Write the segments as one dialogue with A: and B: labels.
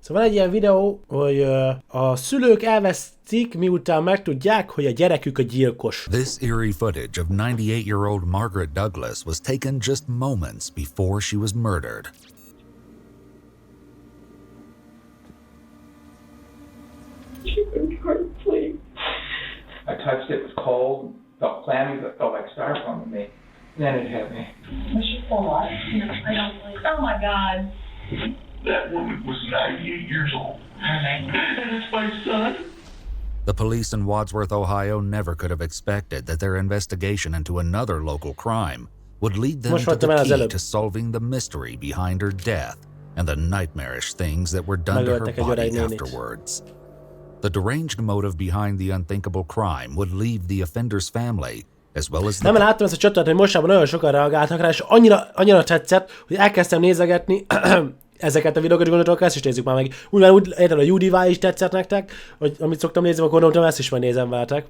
A: Szóval van egy ilyen videó, hogy a szülők elvesztik, miután megtudják, hogy a gyerekük a gyilkos.
B: This eerie footage of 98-year-old Margaret Douglas was taken just moments before she was murdered.
C: I touched it, it was cold, felt clammy, but felt like styrofoam to me. Then it hit me.
D: Was she still alive? No, I don't believe. Oh my God.
E: That woman was 98 years old. And it's my son.
B: The police in Wadsworth, Ohio never could have expected that their investigation into another local crime would lead them to the key to solving the mystery behind her death and the nightmarish things that were done to her body afterwards. The deranged motive behind the unthinkable crime would leave the offender's family as well as the...
A: Nem láttam ezt a csatornát, hogy mostában nagyon sokan reagáltak rá, és annyira tetszett, hogy elkezdtem nézegetni ezeket a videókat, gondoltok, ezt is nézzük már meg. Úgy érted, a UDY is tetszett nektek, hogy amit szoktam nézni, akkor gondoltam, ezt is majd nézem veletek.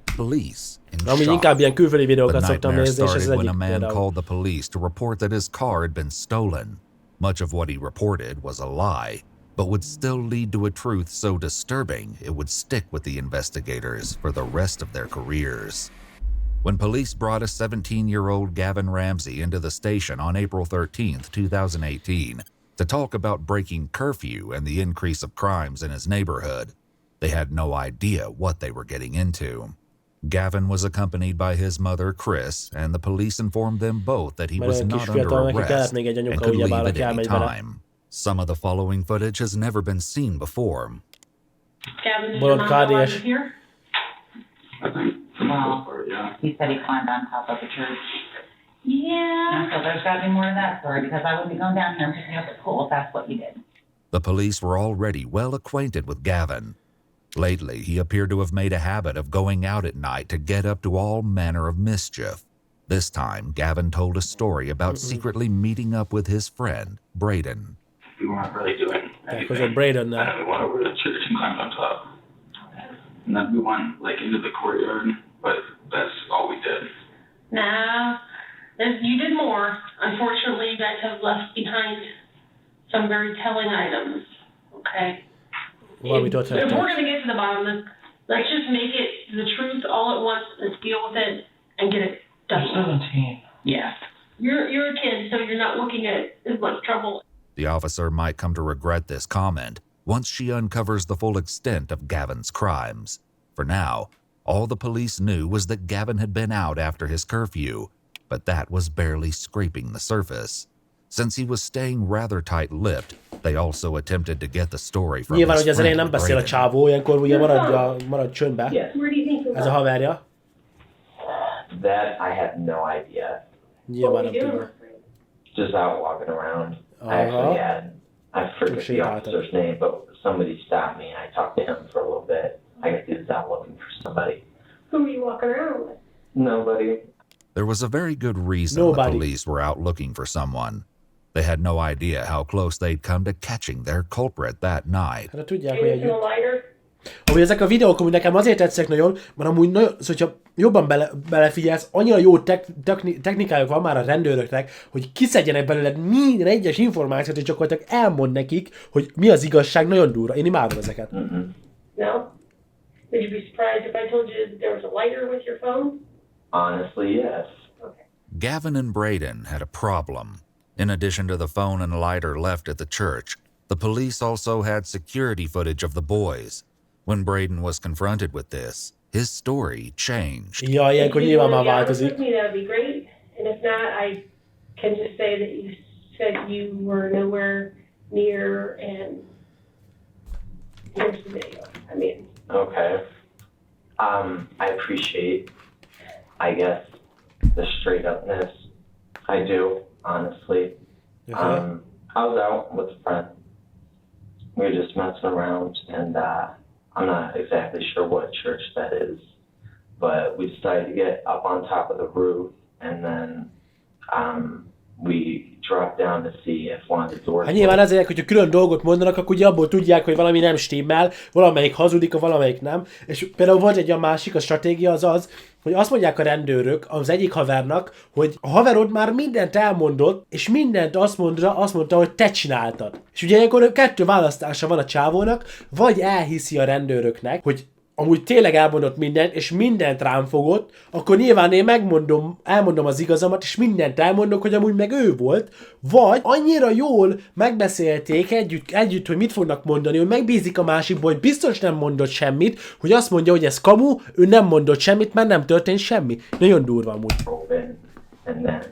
A: Ami inkább ilyen külföldi videókat szoktam nézni, és ez az egyik
B: például. When a man called the police to report that his car had been stolen. Much of what he reported was a lie, but would still lead to a truth so disturbing it would stick with the investigators for the rest of their careers. When police brought a 17-year-old Gavin Ramsey into the station on April 13th, 2018, to talk about breaking curfew and the increase of crimes in his neighborhood, they had no idea what they were getting into. Gavin was accompanied by his mother, Chris, and the police informed them both that he was not under arrest and could leave at any time. Some of the following footage has never been seen before.
D: Gavin, did your mom know I was here?
E: I think for the most part, yeah.
F: He said he climbed on top of the church.
D: Yeah.
F: So there's got to be more to that story because I wouldn't be going down here and picking up the pool if that's what you did.
B: The police were already well acquainted with Gavin. Lately, he appeared to have made a habit of going out at night to get up to all manner of mischief. This time, Gavin told a story about secretly meeting up with his friend, Braden.
E: We weren't really doing anything.
A: Was Braden now?
E: And we went over to the church and climbed on top. And then we went into the courtyard, but that's all we did.
D: No, you did more. Unfortunately, you guys have left behind some very telling items. Okay.
A: Well,
D: if we're going to get to the bottom, let's just make it the truth all at once. Let's deal with it and get it done.
C: You're 17.
D: Yeah. You're a kid, so you're not looking at as much trouble.
B: The officer might come to regret this comment once she uncovers the full extent of Gavin's crimes. For now, all the police knew was that Gavin had been out after his curfew, but that was barely scraping the surface. Since he was staying rather tight-lipped, they also attempted to get the story from
A: Nyilván,
B: his
A: hogy ezzel én nem
B: friend
A: beszél a
B: Braden.
A: csávó, ilyenkor ugye marad csöndbe. Ez a haverja.
G: That I have no idea.
A: Nyilván nem tudja.
G: Just out walking around. I actually had, I forget the officer's name, but somebody stopped me and I talked to him for a little bit. I guess he was out looking for somebody.
D: Who were you walking around with?
G: Nobody.
B: There was a very good reason the police were out looking for someone. They had no idea how close they'd come to catching their culprit that night.
A: Hát tudják, hogy együtt. Ahogy ezek a videók, amúgy nekem azért tetszik nagyon, mert amúgy nagyon, szóval, hogyha jobban belefigyelsz, annyira jó technikájuk van már a rendőröknek, hogy kiszedjenek belőled minden egyes információt, és gyakorlatilag elmond nekik, hogy mi az igazság, nagyon durva. Én imádom ezeket.
D: No? Would you be surprised if I told you there was a lighter with your phone?
G: Honestly, yes.
D: Okay.
B: Gavin and Braden had a problem. In addition to the phone and lighter left at the church, the police also had security footage of the boys. When Braden was confronted with this, his story changed.
A: Ja, ilyenkor nyilván már változik.
D: That would be great. And if not, I can just say that you said you were nowhere near and here's the video. I mean.
G: Okay. I appreciate, I guess, the straight upness. I do, honestly. I was out with a friend. We were just messing around, and I'm not exactly sure what church that is, but we decided to get up on top of the roof, and then we dropped down to see if one of the doors
A: Hát nyilván ezért, hogyha külön dolgot mondanak, akkor ugye abból tudják, hogy valami nem stimmel, valamelyik hazudik, a valamelyik nem. És például volt egy a másik, a stratégia az, hogy azt mondják a rendőrök az egyik havernak, hogy a haverod már mindent elmondott, és mindent azt mondta, hogy te csináltad. És ugye ilyenkor 2 választása van a csávónak, vagy elhiszi a rendőröknek, hogy amúgy tényleg elmondott mindent, és mindent rám fogott, akkor nyilván én elmondom az igazamat, és mindent elmondok, hogy amúgy meg ő volt, vagy annyira jól megbeszélték együtt, hogy mit fognak mondani, hogy megbízik a másikból, hogy biztos nem mondott semmit, hogy azt mondja, hogy ez kamu, ő nem mondott semmit, mert nem történt semmi. Nagyon durva amúgy.
G: open, and then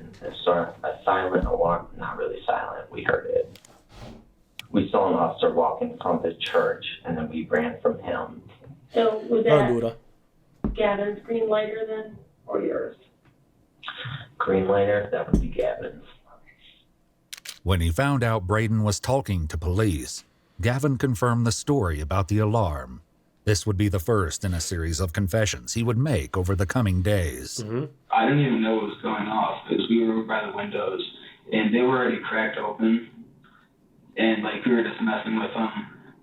G: a silent alarm, not really silent, we heard it. We saw an officer walking from the church, and then we ran from him.
D: So was
A: Nagyon
D: that
A: durva.
D: Gavin's green lighter then, or yours?
G: Green lighter, that would be Gavin's.
B: When he found out Braden was talking to police, Gavin confirmed the story about the alarm. This would be the first in a series of confessions he would make over the coming days.
A: Mm-hmm.
E: I didn't even know what was going off because we were over by the windows and they were already cracked open. And like we were just messing with them.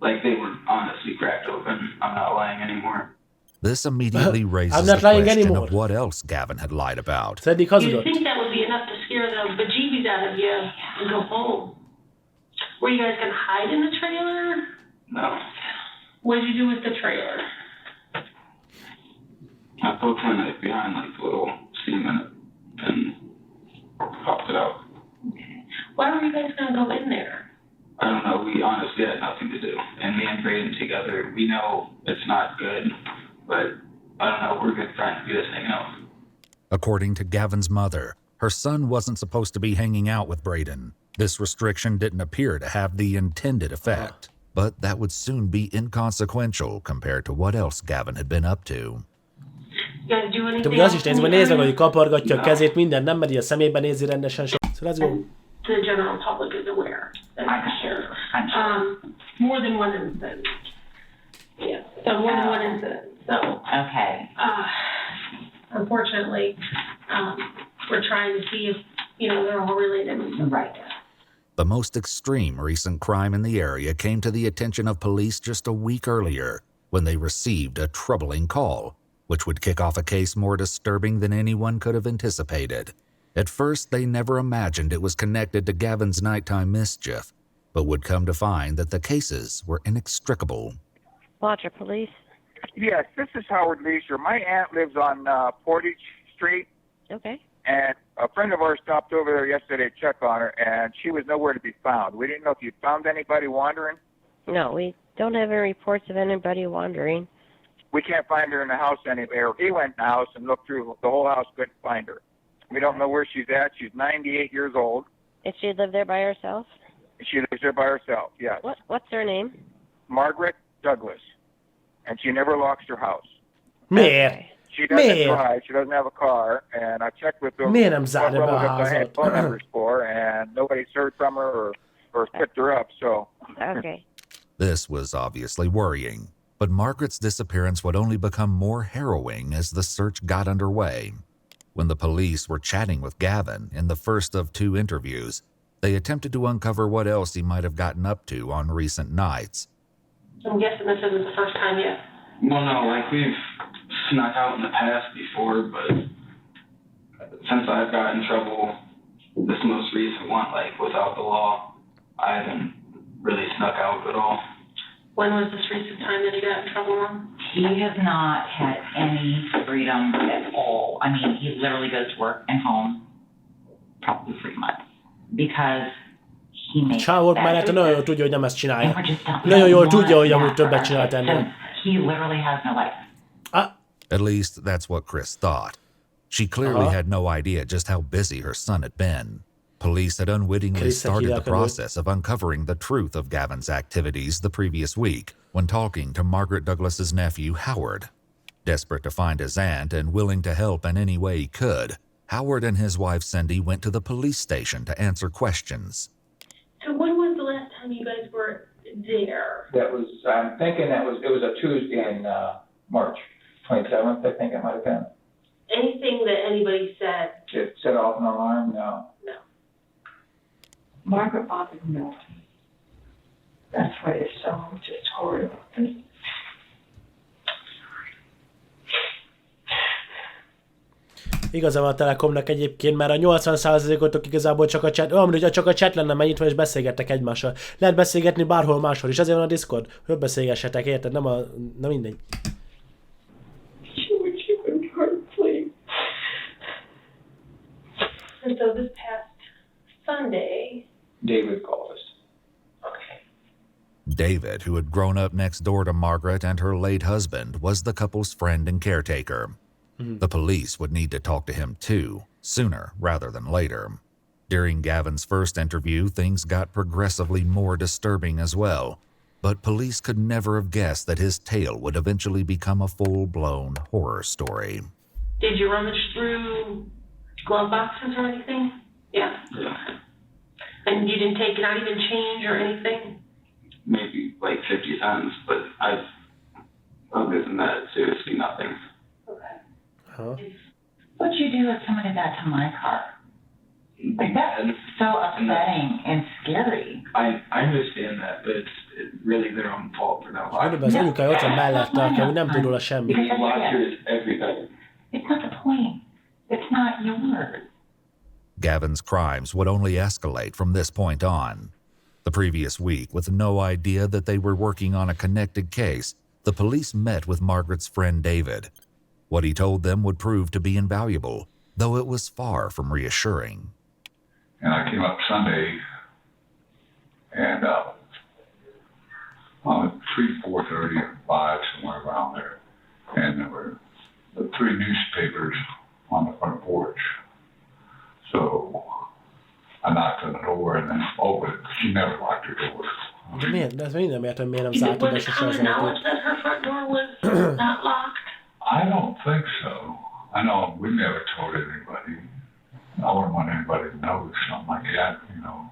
E: Like they were honestly cracked open. I'm not lying anymore.
B: This immediately raises
A: I'm
B: the
A: not lying
B: question
A: anymore.
B: of what else Gavin had lied about.
A: Az eddig
D: You'd
A: hazudott.
D: think that would be enough to scare the bejeebies out of you and go home. Were you guys gonna hide in the trailer?
E: No.
D: What did you do with the trailer?
E: I poked my knife behind like the little seam in it and popped it out.
D: Why were you guys gonna go in there?
E: I don't know. We honestly had nothing to do. And me and Braden together, we know it's not good, but I don't know. We're good friends. We just hang out.
B: According to Gavin's mother, her son wasn't supposed to be hanging out with Braden. This restriction didn't appear to have the intended effect, but that would soon be inconsequential compared to what else Gavin had been up to.
D: You guys do anything
A: De ugye az is
D: else
A: néz,
D: in
A: hogy
D: the
A: nézd meg,
D: area?
A: hogy kapargatja a kezét, minden nem meri a szemébe nézi rendesen. So let's go.
D: The general public is aware that
F: I'm
D: it's
F: sure.
D: here.
F: I'm sure.
D: More than one incident. Yeah, so more than one incident. So,
F: Okay.
D: unfortunately, we're trying to see if, they're all related and stuff like that.
B: The most extreme recent crime in the area came to the attention of police just a week earlier when they received a troubling call, which would kick off a case more disturbing than anyone could have anticipated. At first, they never imagined it was connected to Gavin's nighttime mischief, but would come to find that the cases were inextricable.
H: Watcher Police.
I: Yes, this is Howard Leisure. My aunt lives on Portage Street,
H: Okay.
I: and a friend of ours stopped over there yesterday to check on her, and she was nowhere to be found. We didn't know if you'd found anybody wandering.
H: No, we don't have any reports of anybody wandering.
I: We can't find her in the house anywhere. He went in the house and looked through the whole house, couldn't find her. We don't know where she's at. She's 98 years old.
H: Did she live there by herself?
I: She lives there by herself, yes.
H: What's her name?
I: Margaret Douglas. And she never locks her house.
A: Miért?
I: She doesn't
A: Miért?
I: drive. She doesn't have a car. And I checked with her
A: Miért nem zárja be a
I: relatives I had
A: házat?
I: phone numbers for, and nobody's heard from her or picked her up, so...
H: Okay.
B: This was obviously worrying, but Margaret's disappearance would only become more harrowing as the search got underway. When the police were chatting with Gavin in the first of 2 interviews, they attempted to uncover what else he might have gotten up to on recent nights.
D: I'm guessing this isn't the first time yet.
E: Well, no, like we've snuck out in the past before, but since I've got in trouble, this most recent one, like without the law, I haven't really snuck out at all.
D: When was this recent time that he got in trouble on?
F: He has not had any freedom at all. I mean, he literally goes to work and home probably 3 months because he makes
A: Csávót
F: bad
A: mellett nagyon jól
F: choices.
A: tudja, hogy nem ezt
F: And
A: csinálja.
F: we're just don't-
A: Nagyon jól
F: don't
A: tudja, hogy
F: want
A: amúgy
F: that
A: többet
F: for
A: csinált
F: us.
A: ennél.
F: So he literally has no life.
B: At least that's what Chris thought. She clearly
A: Uh-huh.
B: had no idea just how busy her son had been. Police had unwittingly
A: Chris
B: started the
A: hívják amúgy.
B: process of uncovering the truth of Gavin's activities the previous week when talking to Margaret Douglas's nephew, Howard. Desperate to find his aunt and willing to help in any way he could, Howard and his wife Cindy went to the police station to answer questions.
D: So when was the last time you guys were there?
C: That was, I'm thinking it was a Tuesday in March 27th, I think it might have been.
D: Anything that anybody said?
C: It set off an alarm? No.
D: No.
J: Margaret bothered no. That's why it's so just horrible.
A: Igaza van a Telekomnak egyébként, mert a 80%-otok igazából csak a chat, olyan, hogy csak a chat lenne megnyitva, és beszélgettek egymással. Lehet beszélgetni bárhol máshol is, azért van a Discord, hogy beszélgessetek, érted? Nem a... Na mindegy.
D: And so this past Sunday,
C: David called us.
D: okay,
B: David, who had grown up next door to Margaret and her late husband, was the couple's friend and caretaker. The police would need to talk to him too, sooner rather than later. During Gavin's first interview, things got progressively more disturbing as well, but police could never have guessed that his tale would eventually become a full-blown horror story.
D: did you rummage through glove boxes or anything? Yeah.
E: Yeah.
D: And you didn't take not even change or anything?
E: Maybe like 50 cents, but other than that, seriously nothing.
D: Okay.
A: Huh?
F: What'd you do if someone did that to my car? Like, that's so upsetting and scary.
E: I understand that, but it's really their own fault for not
A: Mondom, az anyukája ott van mellette, aki nem tud róla semmit.
E: Watchers everybody.
F: It's not the point. It's not yours.
B: Gavin's crimes would only escalate from this point on. The previous week, with no idea that they were working on a connected case, the police met with Margaret's friend David. What he told them would prove to be invaluable, though it was far from reassuring.
K: And I came up Sunday, and on at 4:30 or 5, somewhere around there, and there were the 3 newspapers on the front porch. So I knocked on the door and then opened it. She never locked her door.
A: De miért? De ezt még nem értem, miért nem
D: Was
A: zártad be
D: it
A: sose
D: common
A: az
D: knowledge
A: ajtót.
D: that her front door was not locked?
K: I don't think so. I know we never told anybody. I wouldn't want anybody to know something like that, you know.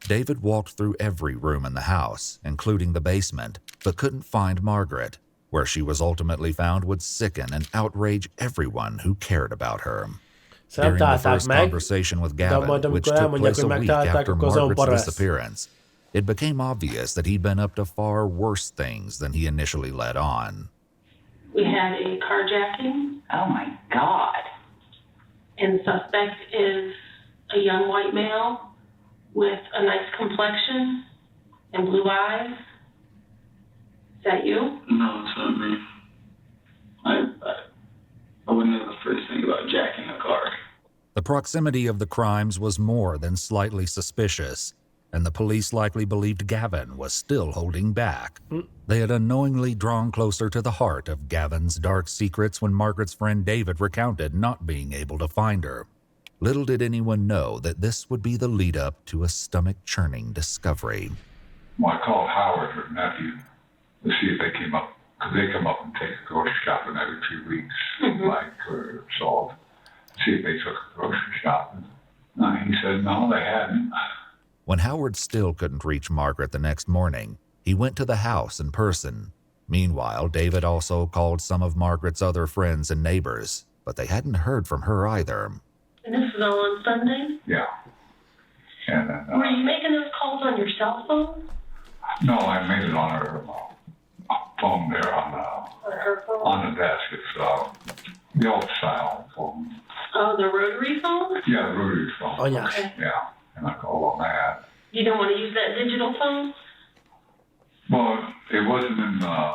B: David walked through every room in the house, including the basement, but couldn't find Margaret. Where she was ultimately found would sicken and outrage everyone who cared about her. During the first conversation with Gavin, which took place a week after Margaret's disappearance, it became obvious that he'd been up to far worse things than he initially let on.
D: We had a carjacking,
F: Oh my God.
D: and the suspect is a young white male with a nice complexion and blue eyes. Is that you?
E: No, it's not me. I wouldn't know the first thing about jacking a car.
B: The proximity of the crimes was more than slightly suspicious, and the police likely believed Gavin was still holding back. They had unknowingly drawn closer to the heart of Gavin's dark secrets when Margaret's friend David recounted not being able to find her. Little did anyone know that this would be the lead-up to a stomach-churning discovery.
K: Well, I called Howard, her nephew, to see if they came up, because they come up and take grocery shopping every 2 weeks, like for salt. See if they took grocery shopping. He said no, they hadn't.
B: When Howard still couldn't reach Margaret the next morning, he went to the house in person. Meanwhile, David also called some of Margaret's other friends and neighbors, but they hadn't heard from her either.
D: And this is all on Sunday?
K: Yeah. And then,
D: Were you making those calls on your cell phone?
K: no, I made it on her phone there
D: On her phone?
K: on the desk. It's the old style phone.
D: Oh, the rotary phone?
K: Yeah, the rotary phone.
A: Oh, yeah.
D: Okay.
K: Yeah, and I called on that.
D: You don't want to use that digital phone?
K: Well, it wasn't in the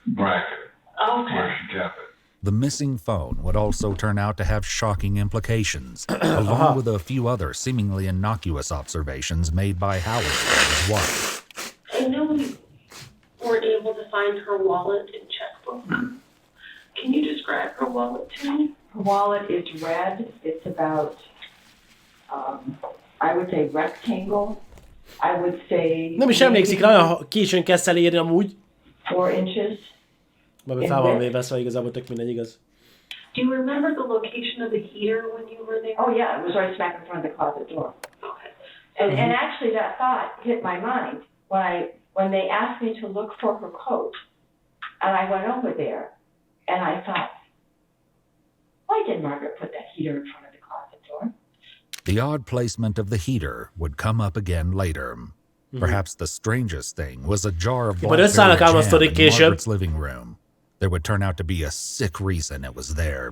K: bracket
D: Okay.
K: where she kept it.
B: The missing phone would also turn out to have shocking implications, along with a few other seemingly innocuous observations made by Howard and his wife.
D: I know we weren't able to find her wallet and checkbook. Can you describe her wallet to me?
J: Her wallet is red. It's about, I would say rectangle. I would say...
A: Nem is emlékszik rá, olyan későn kezd elérni amúgy.
J: 4 inches.
A: Mert fel van véve, szóval igazából tök mindegy, igaz.
D: Do you remember the location of the heater when you were there?
J: Oh yeah, it was right smack in front of the closet door.
D: Okay.
J: And actually that thought hit my mind when they asked me to look for her coat. And I went over there and I thought, why did Margaret put that heater in front of the closet door?
B: The odd placement of the heater would come up again later. Perhaps the strangest thing was a jar of blackberry jam in Margaret's living room. There would turn out to be a sick reason it was there,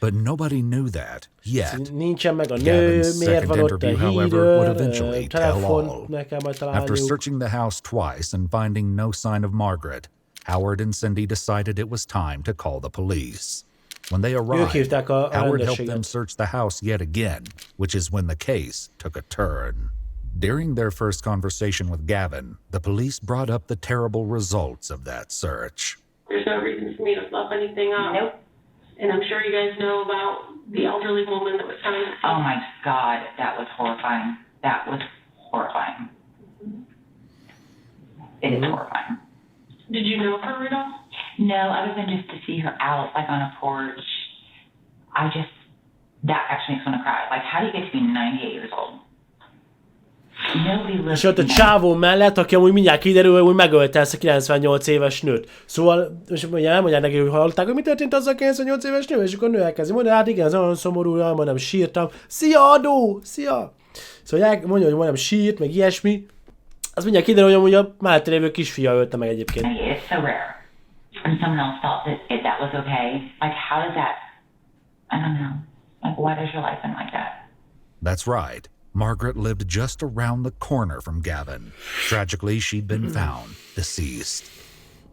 B: but nobody knew that yet. Gavin's second interview, however, would eventually tell all. After searching the house twice and finding no sign of Margaret, Howard and Cindy decided it was time to call the police. When they arrived, Howard helped them search the house yet again, which is when the case took a turn. During their first conversation with Gavin, the police brought up the terrible results of that search.
D: There's no reason for me to fluff anything up. Nope. And I'm sure you guys know about the elderly woman that was found.
F: Oh my God, that was horrifying. That was horrifying. It is horrifying.
D: Did you know her at all?
F: No, other than just to see her out, like on a porch. That actually makes me want to cry. Like, how do you get to be 98 years old?
A: És ott a csávó mellett, aki amúgy mindjárt kiderül, hogy megölte ezt a 98 éves nőt. Szóval, és ugye elmondják neki, hogy hallották, hogy mi történt azzal a 98 éves nő, és akkor a nő elkezdi mondani, hát igen, ez olyan szomorú, majdnem sírtam. Szia, adó! Szia! Szóval mondja, hogy majdnem sírt, meg ilyesmi. Az mindjárt kiderül, hogy amúgy a mellette lévő kisfia ölte meg egyébként.
F: It's so rare. And someone else thought that was okay. Like, how does that... I don't know. Like, why does your life end like that?
B: That's right. Margaret lived just around the corner from Gavin. Tragically, she'd been found deceased.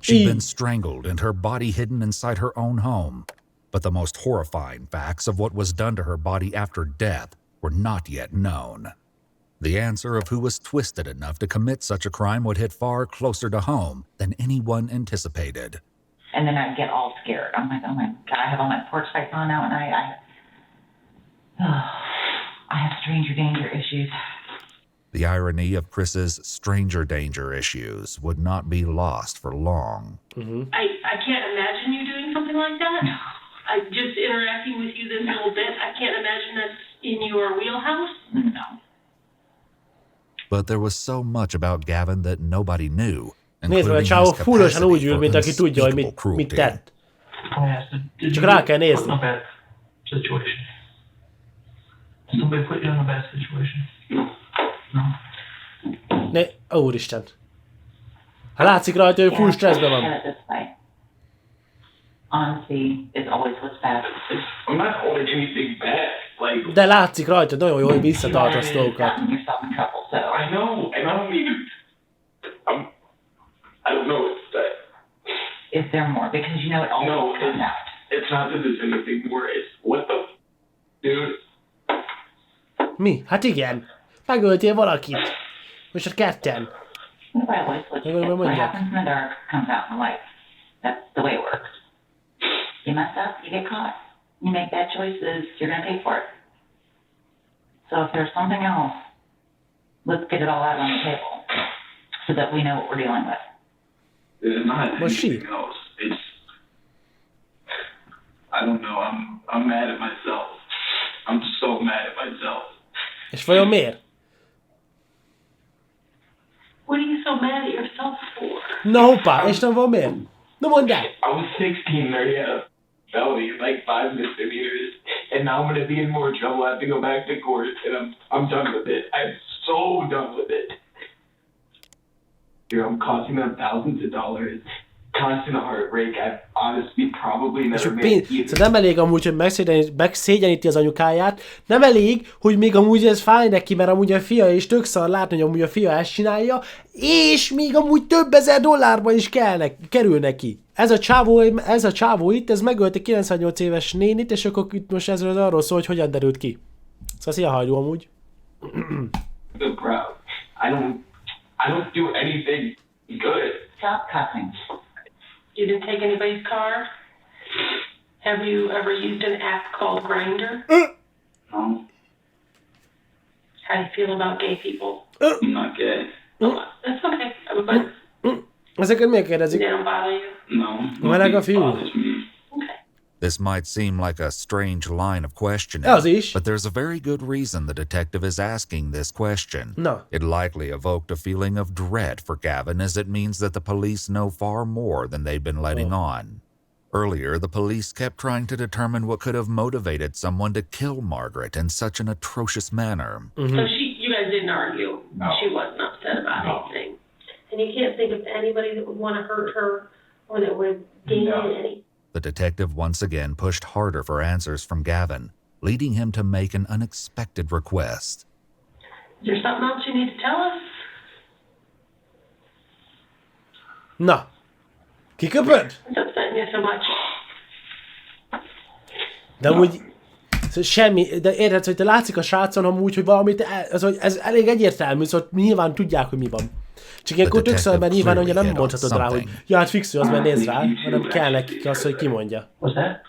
B: She'd been strangled and her body hidden inside her own home. But the most horrifying facts of what was done to her body after death were not yet known. The answer of who was twisted enough to commit such a crime would hit far closer to home than anyone anticipated.
F: And then I'd get all scared. I'm like, oh my God, I have all my porch lights on now, and I have stranger danger issues.
B: The irony of Chris's stranger danger issues would not be lost for long.
D: I can't imagine you doing something like that. I just interacting with you this little bit. I can't imagine that's in your wheelhouse.
F: No.
B: But there was so much about Gavin that nobody knew.
A: Nézd meg, a csávó fullosan úgy ül, mint aki tudja, hogy mit tett. Csak rá kell nézni.
L: Somebody put you in a bad situation? No.
A: Úristen. Ha látszik rajta, hogy full stresszben van.
F: Honesty is always what's best.
E: I'm not holding anything back. Like,
A: de látszik rajta, nagyon jó, hogy visszatartasz dolgokat.
E: I know, and I don't even... I don't know what's that.
F: Is there more? Because you know it always comes out.
E: It's not that there's anything more. It's what the... Dude.
A: Mi? Hát igen. Megöltél valakit. Most a ketten.
F: What happens in the dark comes out in the light. That's the way it works. You mess up, you get caught. You make bad choices, you're going to pay for it. So if there's something else, let's get it all out on the table so that we know what we're dealing with.
E: It's not anything else. It's... I don't know. I'm mad at myself. I'm so mad at myself.
A: És vajon miért?
D: What are you so mad at yourself for?
A: Na hoppá, és nem van miért? Na mondd el!
E: I was 16 there, yeah. Felony, like 5 misdemeanors, and now I'm gonna be in more trouble. I have to go back to court, and I'm done with it. I'm so done with it. Dude, I'm costing them thousands of dollars. Constant heartbreak. I've honestly probably never made it.
A: Szóval nem elég amúgy, hogy megszégyeníti az anyukáját, nem elég, hogy még amúgy ez fáj neki, mert amúgy a fia is tök szar látni, hogy amúgy a fia ezt csinálja, és még amúgy több ezer dollárba is kerül neki. Ez a csávó itt, ez megölte 98 éves nénit, és akkor itt most ez arról szól, hogy hogyan derült ki. Szóval szia hagyó amúgy.
E: So proud. I don't do anything good.
F: Stop cussing.
D: You didn't take anybody's car? Have you ever used an app called Grindr?
E: No.
D: How do you feel about gay people?
E: I'm not gay.
D: That's okay. Everybody.
A: Ezeket miért kérdezik?
D: They don't bother you?
E: No.
A: Meleg a fiú?
B: This might seem like a strange line of questioning, but there's a very good reason the detective is asking this question.
A: No.
B: It likely evoked a feeling of dread for Gavin, as it means that the police know far more than they've been letting on. Earlier, the police kept trying to determine what could have motivated someone to kill Margaret in such an atrocious manner.
D: So you guys didn't argue?
K: No.
D: She wasn't upset about
K: No.
D: anything? And you can't think of anybody that would want to hurt her or that would gain any?
B: The detective once again pushed harder for answers from Gavin, leading him to make an unexpected request.
D: Is there something else you need to tell us?
A: Na, kiköpöd?
D: What's upsetting you so much?
A: De úgy... Szóval semmi, de érted, hogy te látszik a srácon amúgy, hogy valamit, hogy ez elég egyértelmű, szóval nyilván tudják, hogy mi van. Csak ilyenkor többszörben nyilván ugye nem mondhatod rá, hogy ja, hát fixül, az, mert nézd rá, hanem kell nekik az, hogy kimondja.
E: What's that?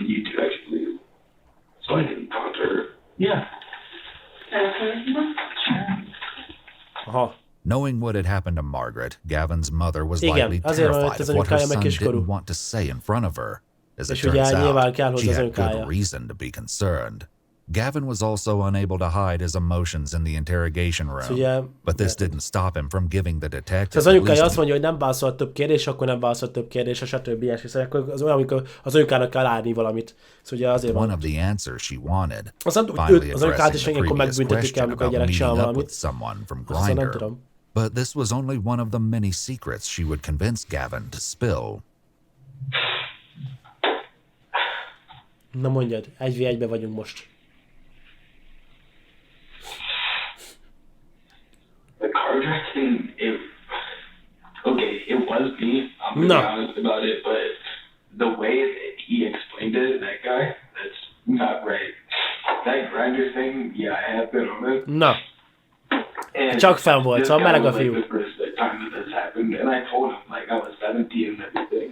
E: You do actually. So I can talk to her. Yeah.
A: Aha.
B: Knowing what had happened to Margaret, Gavin's mother was
A: Igen,
B: likely
A: azért van, hogy
B: terrified
A: az
B: of what her
A: anyukája meg
B: son
A: kiskorú.
B: didn't want to say in front of her. As it
A: És ugye
B: turns
A: nyilván kell
B: out,
A: hozzá
B: she
A: az
B: had good
A: anyukája.
B: reason to be concerned. Gavin was also unable to hide his emotions in the interrogation room,
A: ugye,
B: but this didn't stop him from giving the detective
A: az
B: at
A: anyukája
B: least
A: azt mondja, hogy nem válaszolt több kérdés, akkor nem válaszolt több kérdés, stb. Ilyesmi. Szóval akkor az olyan, amikor az anyukának kell állni valamit. Szóval ugye azért
B: one
A: van.
B: of the answers she wanted.
A: Azt nem tudom,
B: Finally
A: hogy az anyukát is
B: addressing the
A: ilyenkor
B: previous
A: megbüntetik el,
B: question
A: amikor a
B: about
A: gyerek csinál
B: meeting up with
A: valamit.
B: someone from
A: Azt nem
B: Grindr.
A: tudom.
B: But this was only one of the many secrets she would convince Gavin to spill.
A: Na mondjad, 1v1-be vagyunk most.
E: The carjacking, it was me. I'm gonna
A: No.
E: be honest about it, but the way that he explained it, that guy, that's not right. That Grindr thing, yeah, I have been on it.
A: Na,
E: And
A: csak fenn volt,
E: this
A: szóval
E: guy
A: meleg a
E: was,
A: fiú.
E: like, the first time that this happened, and I told him, like, I was 17 and everything,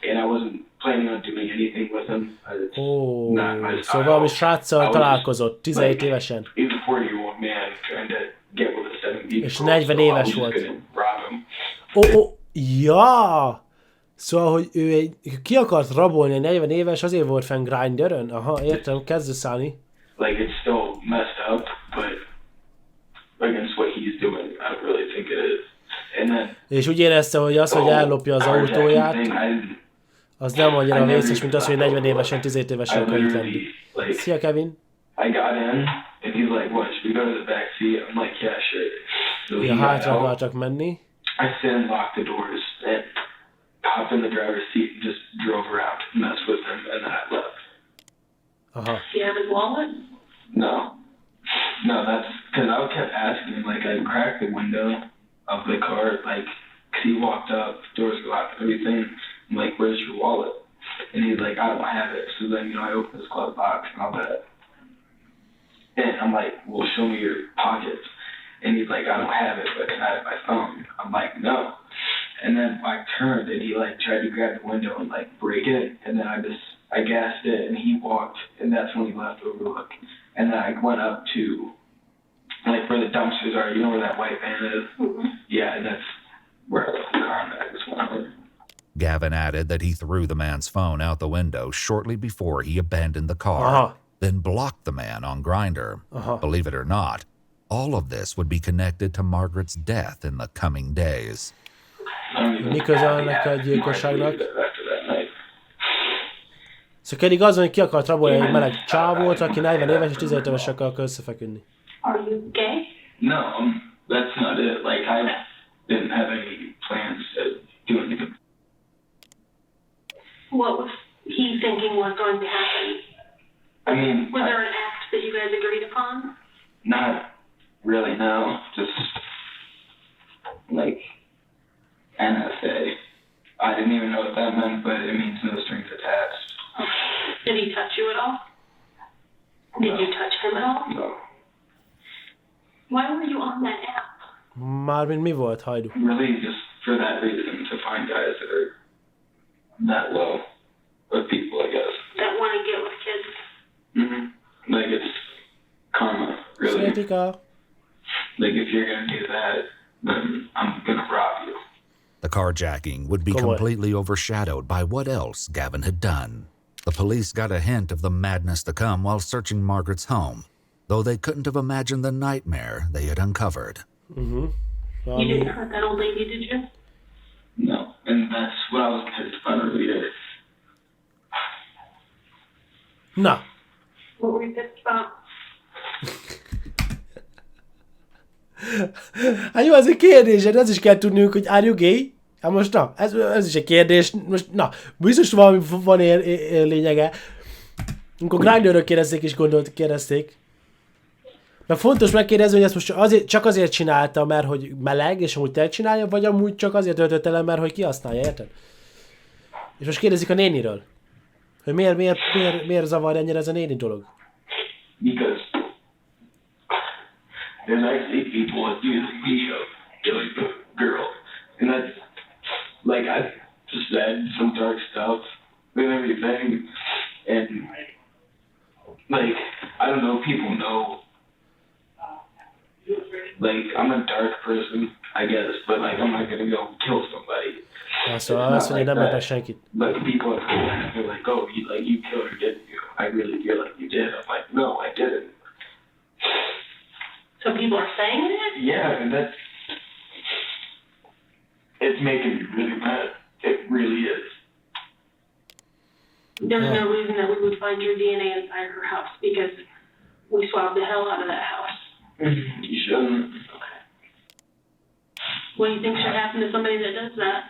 E: and I wasn't planning on doing anything with him. It's
A: Ó,
E: not my style.
A: szóval valami sráccal
E: I was,
A: találkozott, 17
E: like,
A: évesen.
E: He's a 40-year-old man trying to get with a 17-year-old.
A: És 40
E: so I was
A: éves
E: just
A: volt.
E: gonna rob him.
A: Ja! Szóval, hogy ő ki akart rabolni egy 40 éves, azért volt fenn Grindr-ön? Aha, értem, kezd szállni.
E: Like, it's still messed up, but against what he's doing, I don't really think it is. And then
A: És úgy érezte, hogy az, hogy ellopja az autóját, az nem annyira vészes, mint az, hogy 40 évesen, 17 évesen akar itt lenni. Szia, Kevin!
E: I got in, and he's like, what, should we go to the back seat? I'm like, yeah, sure. So he
A: Ja,
E: got
A: hátra
E: out.
A: akartak menni.
E: I sit and locked the doors and hopped in the driver's seat and just drove around, messed with him, and then I left.
A: Aha.
D: Do you have his wallet?
E: No. No, that's because I kept asking him, like, I cracked the window of the car, like, 'cause he walked up, doors go out, everything. I'm like, where's your wallet? And he's like, I don't have it. So then, I opened his glove box and all that. And I'm like, well, show me your pockets. And he's like, I don't have it, but can I have my phone? I'm like, no. And then I turned and he, like, tried to grab the window and, like, break it. And then I gassed it and he walked, and that's when he left Overlook. And then I went up to, like, where the dumpsters are, you know where that white van is?
D: Mm-hmm.
E: Yeah, and that's where I left the car, and I just went over.
B: Gavin added that he threw the man's phone out the window shortly before he abandoned the car, then blocked the man on Grindr. Believe it or not, all of this would be connected to Margaret's death in the coming days.
A: Mi köze ennek a gyilkosságnak? Szóval pedig az, hogy ki akart rabolni egy meleg csávót, aki 40 éves és 17 éves akar összefeküdni.
D: Are you gay?
E: No, that's not it. Like, I didn't have any plans to do anything.
D: What was he thinking was going to happen?
E: I mean,
D: Was there an act that you guys agreed upon?
E: not really, no. Just, like, NSA. I didn't even know what that meant, but it means no strings attached.
D: Did he touch you at all? Did you touch him at all?
E: No.
D: Why were you on that app?
A: Mármint mi volt, hajdu?
E: Really just for that reason, to find guys that are that low of people, I guess.
D: That want to get with kids?
E: Mm-hmm. Like, it's karma, really.
A: Szétika.
E: Like, if you're gonna do that, then I'm gonna rob you.
B: The carjacking would be completely overshadowed by what else Gavin had done. The police got a hint of the madness to come while searching Margaret's home, though they couldn't have imagined the nightmare they had uncovered.
A: Mm-hmm.
D: You didn't hurt that old lady, did you?
E: No, and that's what I was pissed about earlier.
A: Na.
D: What were you pissed about?
A: Hát jó, ez egy kérdés, ez is kell tudnunk, hogy are you gay? Hát most na, ez is egy kérdés, most na, biztos valami van lényege. Amikor grindőrök kérdezték is kérdezték. Mert fontos megkérdezni, hogy ezt most csak azért csinálta, mert hogy meleg, és amúgy te csinálja, vagy amúgy csak azért töltött el, mert hogy kihasználja, érted? És most kérdezik a néniről. Hogy miért zavar ennyire ez a néni dolog?
E: Because there's actually people using video killing girls. And that's, like, I just said some dark stuff and everything. And, like, I don't know, people know. Like, I'm a dark person, I guess, but, like, I'm not gonna go kill somebody.
A: Szóval azt mondja, nem megnek senkit.
E: But people are like, oh, you killed her, didn't you? I really feel like you did. I'm like, no, I didn't.
D: So people are saying that?
E: Yeah, and it's making me really mad. It really is.
D: There's no reason that we would find your DNA inside her house because we swabbed the hell out of that house.
E: You shouldn't.
D: Okay. What do you think should happen to somebody that does that?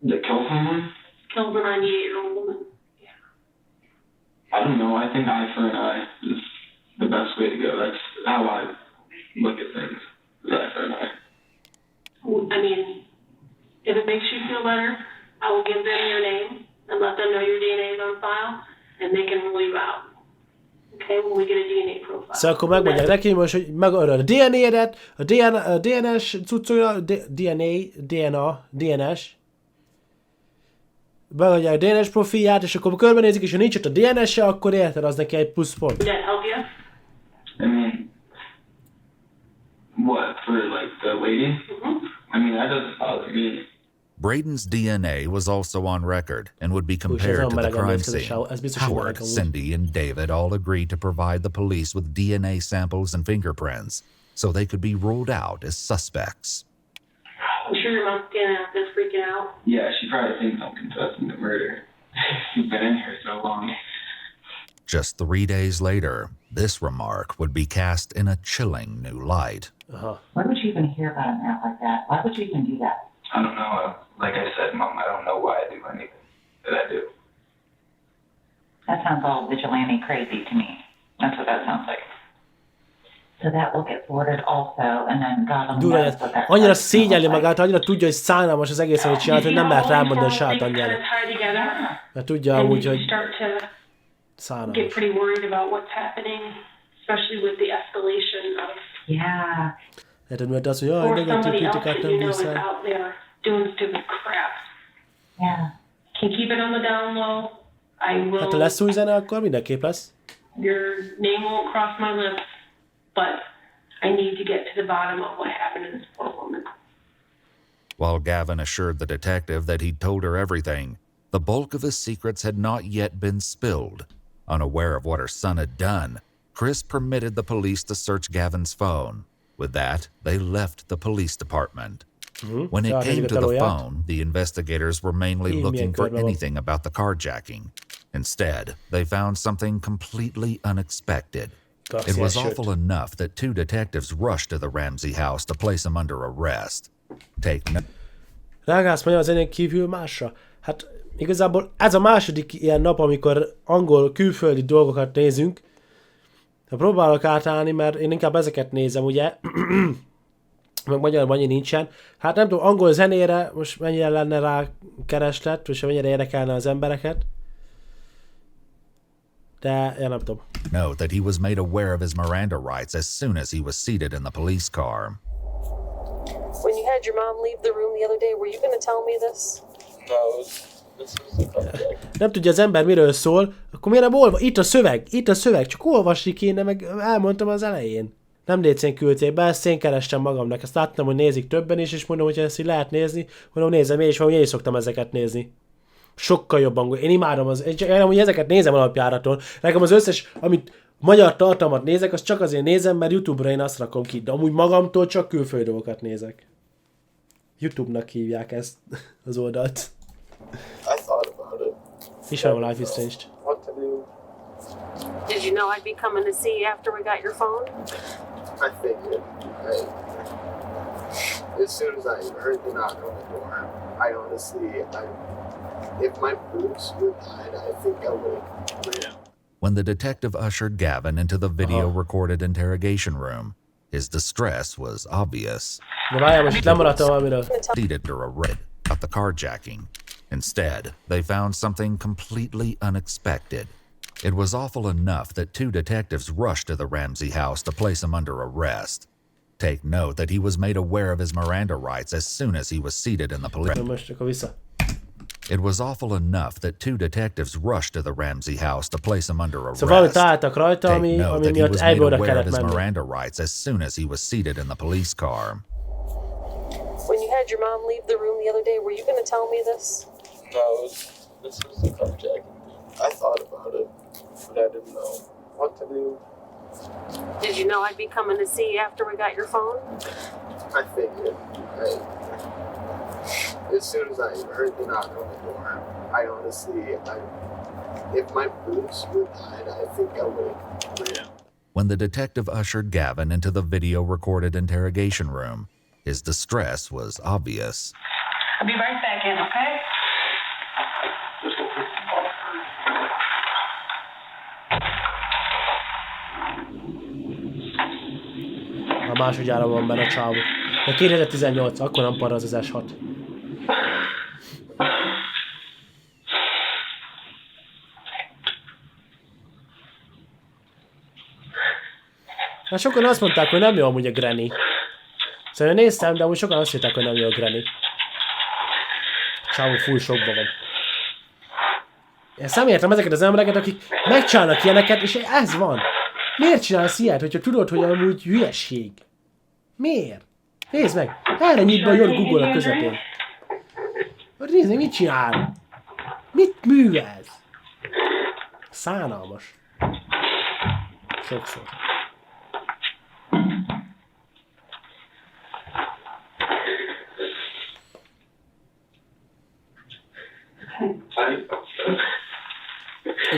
E: That kill someone?
D: Kills a 98-year-old woman. Yeah.
E: I don't know. I think eye for an eye is the best way to go. That's how I look at things. Eye for an eye.
D: I mean, if it makes you feel better, I will give them your name and let them know your DNA is on file, and they can rule you out. Okay, when we get a DNA profile.
A: Szóval akkor megmondják neki most, hogy megölöd a DNA-edet, a DNS cuccolja, DNS, beadják a DNS profilját, és akkor körbenézik, és ha nincs ott a DNS-e, akkor érted, az neki egy plusz pont.
D: Did that help you?
E: I mean, what, for like the lady? I mean, that doesn't bother me.
B: Braden's DNA was also on record and would be compared to the crime scene. Howard, Cindy, and David all agreed to provide the police with DNA samples and fingerprints so they could be ruled out as suspects.
D: I'm sure your mom's standing out there freaking out.
E: Yeah, she probably thinks I'm confessing to murder. She's been in here so long.
B: Just 3 days later, this remark would be cast in a chilling new light.
F: Why would you even hear about an app like that? Why would you even do that?
E: I don't know. Like I said, Mom, I don't know why I do anything that I do.
F: That sounds all vigilante crazy to me. That's what that sounds like. So that will get forwarded also, and then God only knows what that
A: annyira szégyelli magát, annyira tudja, hogy szánalmas az egész, amit csinált, hogy nem lehet rámondani a saját anyjának. Mert tudja amúgy, hogy szánalmas.
D: Get pretty worried about what's happening, especially with the escalation of...
F: Yeah.
A: Érted, mert az, hogy jaj, negatív kritikát nem bírsz el.
D: Doing stupid crap.
F: Yeah.
D: Can keep it on the down low. I will.
A: Hát ha lesz új zene, akkor mindenképp lesz.
D: Your name won't cross my lips, but I need to get to the bottom of what happened to this poor woman.
B: While Gavin assured the detective that he'd told her everything, the bulk of his secrets had not yet been spilled. Unaware of what her son had done, Chris permitted the police to search Gavin's phone. With that, they left the police department. When it came to the phone, the investigators were mainly looking for anything about the carjacking. Instead, they found something completely unexpected. It was awful enough that 2 detectives rushed to the Ramsey house to place him under arrest.
A: Rágálsz magyar zenén kívül másra? Hát igazából ez a második ilyen nap, amikor angol külföldi dolgokat nézünk. Próbálok átállni, mert én inkább ezeket nézem, ugye? Meg magyarban annyi nincsen. Hát nem tudom, angol zenére most mennyire lenne rá kereslet, és mennyire érdekelne az embereket. De én nem tudom.
B: Note that he was made aware of his Miranda rights as soon as he was seated in the police car.
M: When you had your mom leave the room the other day, were you going to tell me this?
E: No,
A: nem tudja az ember miről szól, akkor miért nem olva? Itt a szöveg, csak olvasni kéne, meg elmondtam az elején. Nem létszén küldték be, ezt én kerestem magamnak, ezt láttam, hogy nézik többen is, és mondom, hogy ezt így lehet nézni, mondom, nézem én is, én is szoktam ezeket nézni. Sokkal jobb angol. Én imádom én amúgy ezeket nézem alapjáraton. Nekem az összes, amit magyar tartalmat nézek, azt csak azért nézem, mert YouTube-ra én azt rakom ki, de amúgy magamtól csak külföldi dolgokat nézek. YouTube-nak hívják ezt az oldalt.
N: I thought about it.
A: Ismerem a Life is Strange-t.
N: What to do?
M: Did you know I'd be coming to see you after we got your phone?
N: I figured. As soon as I heard the knock on the door, I honestly, if my boots would died, I think I would.
B: When the detective ushered Gavin into the video-recorded interrogation room, his distress was obvious. Proceeded to arrest at the carjacking. Instead, they found something completely unexpected. It was awful enough that 2 detectives rushed to the Ramsey house to place him under arrest. Take note that he was made aware of his Miranda rights as soon as he was seated in the police. It was awful enough that 2 detectives rushed to the Ramsey house to place him under arrest.
A: Szóval valamit találtak rajta, ami miatt egyből oda kellett
B: his
A: menni.
B: Miranda rights as soon as he was seated in the police car.
M: When you had your mom leave the room the other day, were you going to tell me this?
N: No, this was the carjacking. I thought about it, but I didn't know what to do.
M: Did you know I'd be coming to see you after we got your phone?
N: I figured. As soon as I heard the knock on the door, I honestly, if my boots would died, I think I would.
B: When the detective ushered Gavin into the video-recorded interrogation room, his distress was obvious.
F: I'll be right back in, okay?
A: A másodjára van benne a csávó. De 2018, akkor nem parra az S6. Hát sokan azt mondták, hogy nem jó amúgy a Granny. Szóval néztem, de amúgy sokan azt hitták, hogy nem jó a Granny. Csávó full sokban van. Én szemértem ezeket az embereket, akik megcsinálnak ilyeneket, és ez van. Miért csinálsz ilyet, hogyha tudod, hogy amúgy hülyeség? Miért? Nézd meg! Erre nyit be a Jor Google a közepén. Nézd meg, mit csinál? Mit művelsz? Szánalmas. Sokszor.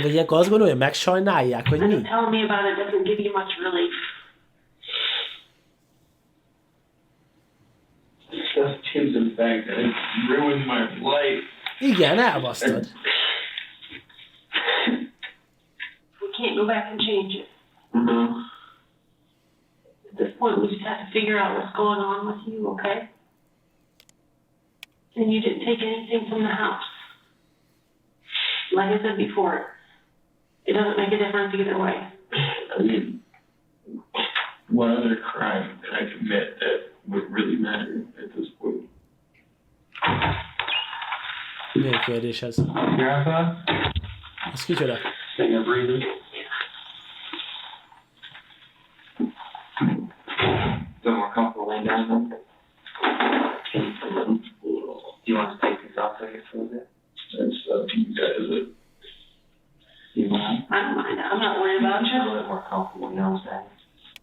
A: De ilyenkor azt gondolja, hogy megsajnálják, hogy mi?
D: Telling me about it doesn't give you much relief.
E: Just change the fact that it ruined my life.
A: Igen, elbasztad.
D: We can't go back and change it. At this point, we just have to figure out what's going on with you, okay? And you didn't take anything from the house. Like I said before, it doesn't make a difference either way.
E: I mean, what other crime can I commit that would really matter at this point?
A: Milyen kérdés ez?
E: Grandpa?
A: Ez kicsoda?
E: Take a breather. Feel more comfortable laying down then? Do you want to take these off of you for a bit? It's up to you guys. You mind?
D: I don't mind. I'm not worried about you.
E: A little more comfortable, you know what I'm saying?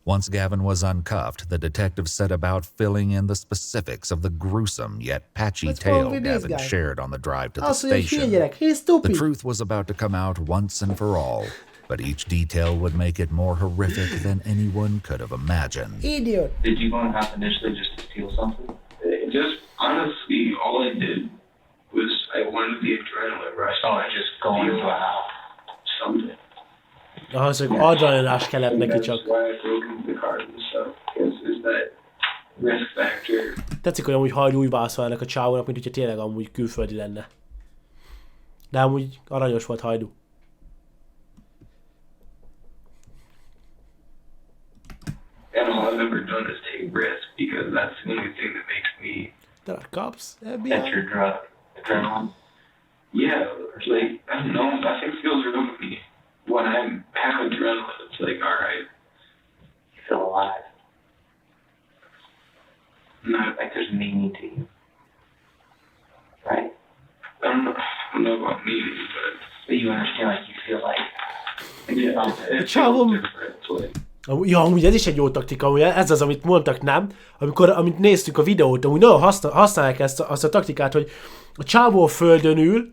B: Once Gavin was uncuffed, the detective set about filling in the specifics of the gruesome yet patchy tale Gavin shared on the drive to the station. The truth was about to come out once and for all, but each detail would make it more horrific than anyone could have imagined.
A: Idiot.
E: Did you go in the house initially just to steal something? Just, honestly, all I did was I wanted the adrenaline rush. Oh, I just go into a house. Something.
A: Ahhoz, hogy adrenalinás kellett neki csak. Tetszik, hogy amúgy hajdu úgy válaszol ennek a csávónak, mint hogyha tényleg amúgy külföldi lenne. De amúgy aranyos volt hajdu.
E: And all I've ever done is take risks because that's the only thing that makes me.
A: There are cops, FBI.
E: That's your drug, adrenaline. Yeah, like I don't know, nothing feels real to me. When I'm have adrenaline, it's like, all right, you feel alive. Not like there's meaning to you, right? I don't know about meaning, but you understand, like you feel like. Yeah, it's different.
A: Ja, amúgy ez is egy jó taktika, amúgy ez az, amit mondtak, nem? Amit néztük a videót, amúgy nagyon használják azt a taktikát, hogy a csávó a földön ül,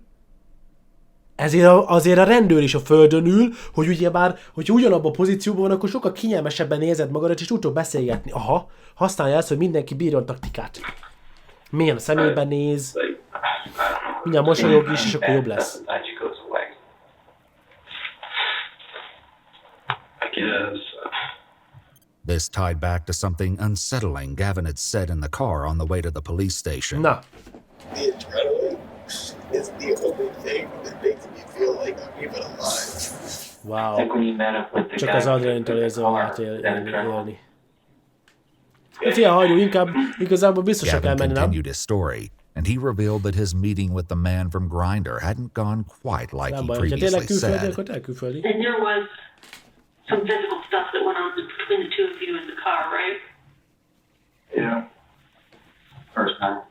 A: azért a rendőr is a földön ül, hogy ugyebár, hogyha ugyanabban a pozícióban van, akkor sokkal kényelmesebben érzed magadat, és tudtok beszélgetni. Aha, használja ezt, hogy mindenki bírjon taktikát. Milyen a szemébe néz, mindjárt mosolyog is, és akkor jobb lesz.
B: This tied back to something unsettling Gavin had said in the car on the way to the police station.
A: Na.
N: The adrenaline is the only thing that makes me feel like I'm even alive.
A: Wow. Csak az adrenalintól érzem magát élni. Fia, hagyjuk, inkább igazából biztosan kell menni, nem?
B: Continued his story, and he revealed that his meeting with the man from Grindr hadn't gone quite like he previously said.
D: And there was some physical stuff that went on between the two of you in the car, right?
E: Yeah. First time.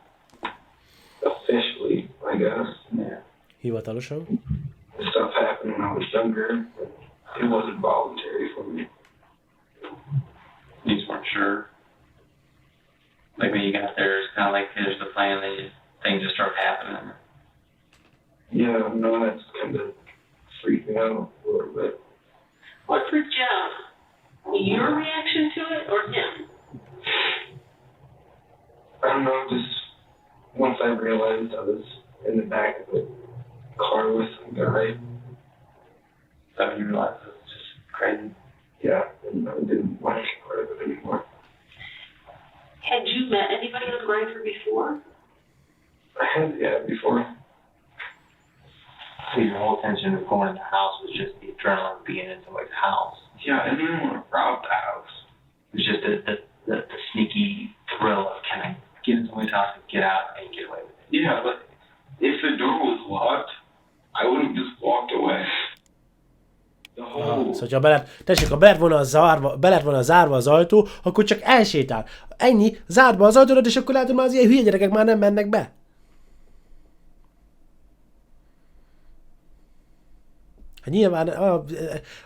E: Officially, I guess. Yeah.
A: Hivatalosan.
E: Stuff happened when I was younger. It wasn't voluntary for me.
O: You just weren't sure. Like when you got there, it's kind of like here's the plan, then things just start happening.
E: Yeah, no, that's kind of freaked me out a little bit.
D: What freaked you out? Your reaction to it or him?
E: I don't know, just once I realized I was in the back of the car with some guy.
O: So you realized it was just crazy?
E: Yeah, and I didn't want to be part of it anymore.
D: Had you met anybody on Grindr before?
E: I had, yeah, before.
O: So your whole intention of going in the house was just the adrenaline of being in somebody's house?
E: Yeah, I didn't want to rob the house.
O: It was just the sneaky thrill of can I get in somebody's house and get out and get away with it?
E: Yeah, but if the door was locked, I would have just walked away.
A: Szóval, ha be lett volna zárva az ajtó, akkor csak elsétál. Ennyi, zárd be az ajtódat, és akkor látod, már az ilyen hülye gyerekek már nem mennek be. Hát nyilván,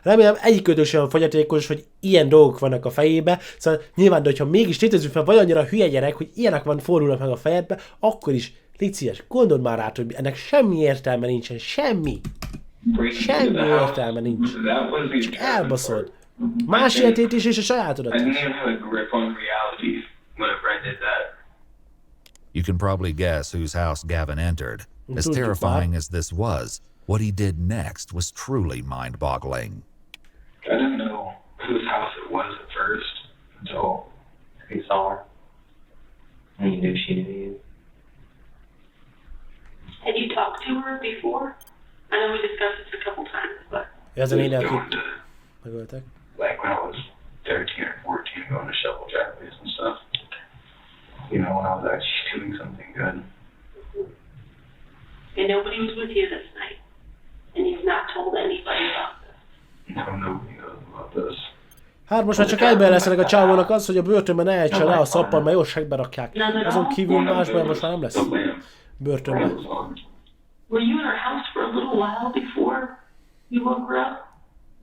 A: remélem egyikőtől sem fogyatékos, hogy ilyen dolgok vannak a fejébe, szóval nyilván, de hogyha mégis tétezzük fel, vagy annyira hülye gyerek, hogy ilyenek fordulnak meg a fejedbe, akkor is, légy szíves, gondold már rá, hogy ennek semmi értelme nincsen, semmi. Semmi értelme nincs. Csak elbaszod. Más életét is, és a sajátodat is.
B: You can probably guess whose house Gavin entered. As terrifying as this was, what he did next was truly mind-boggling.
E: I didn't know whose house it was at first until
O: he saw her. And you knew she knew you.
D: Had you talked to her before? I know we discussed this a couple times, but...
A: Ez a lényeg, akit megöltek.
E: Like when I was 13 or 14, going to shovel driveways and stuff. You know, when I was actually doing something good.
D: And nobody was with you this night? And you've not told anybody about this?
E: No, nobody knows about this.
A: Hát most már csak egyben leszenek a csávónak az, hogy a börtönben ne ejtse le a szappal, mert jó segbe rakják. Azon kívül másban most már nem lesz börtönben.
D: Were you in her house for a little while before you woke her up?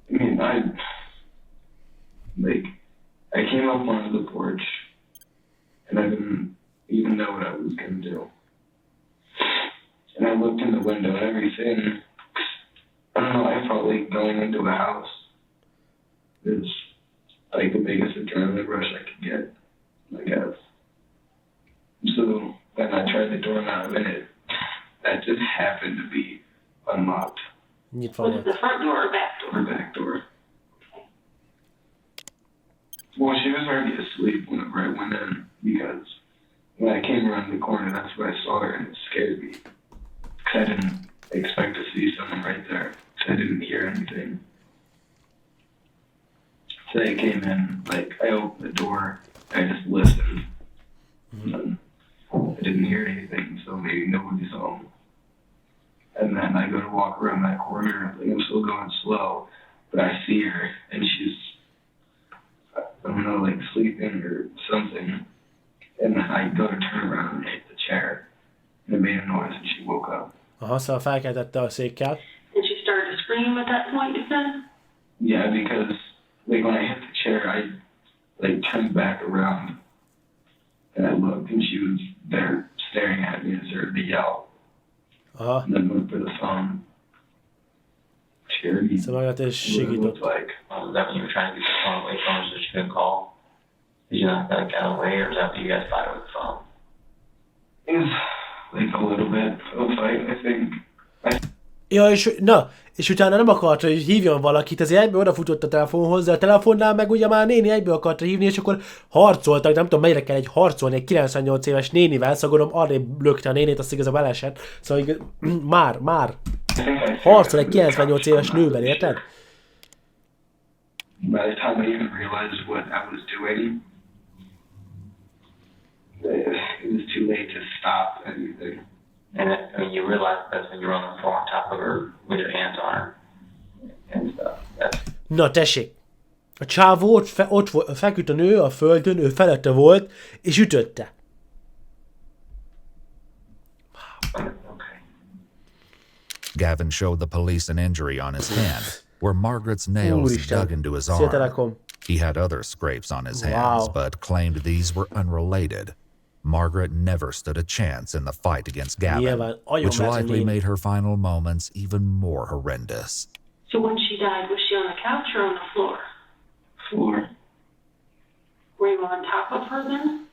E: I mean, I came up onto the porch, and I didn't even know what I was gonna do. And I looked in the window and everything. I don't know, I felt like going into a house is like the biggest adrenaline rush I could get, I guess. So then I tried the doorknob and that just happened to be unlocked.
D: Was it the front door or back door?
E: The back door. Well, she was already asleep whenever I went in, because when I came around the corner, that's where I saw her, and it scared me. Because I didn't expect to see someone right there, because I didn't hear anything. So I came in, like, I opened the door, I just listened. And I didn't hear anything, so maybe nobody's home. And then I go to walk around that corner, like I'm still going slow, but I see her, and she's, I don't know, like sleeping or something. And then I go to turn around and hit the chair, and it made a noise, and she woke up.
A: Aha, szóval felkeltette a székkel.
D: And she started to scream at that point, you said?
E: Yeah, because like when I hit the chair, I like turned back around, and I looked, and she was there staring at me and started to yell.
A: Uh-huh.
E: And then went for the phone.
O: security.
A: Szóval hát ez segított.
O: Like, was that when you were trying to get the phone away from her so she couldn't call? Did you not like get away, or is that when you guys fought with the phone?
E: It was like a little bit of a fight, I think.
A: Ja, és utána nem akarta, hogy hívjon valakit, ezért egyből odafutott a telefonhoz, de a telefonnál meg ugye már néni egyből akarta hívni, és akkor harcoltak, nem tudom, melyre kell harcolni egy 98 éves nénivel, szóval gondolom arrébb lökte a nénét, azt igazából elesett. Szóval már harcol egy 98 éves nővel, érted?
E: By the time I even realized what I was doing, it was too late to stop anything.
O: And I mean, you realize that's when you're on the floor on top of her with your hands on her and stuff.
A: Na tessék, a csávó ott feküdt a nő a földön, ő felette volt, és ütötte.
B: Gavin showed the police an injury on his hand, where Margaret's nails dug into his arm. He had other scrapes on his hands, but claimed these were unrelated. Margaret never stood a chance in the fight against Gavin, which likely made her final moments even more horrendous.
D: So when she died, was she on the couch or on the floor?
E: Floor.
D: Were you on top of her then?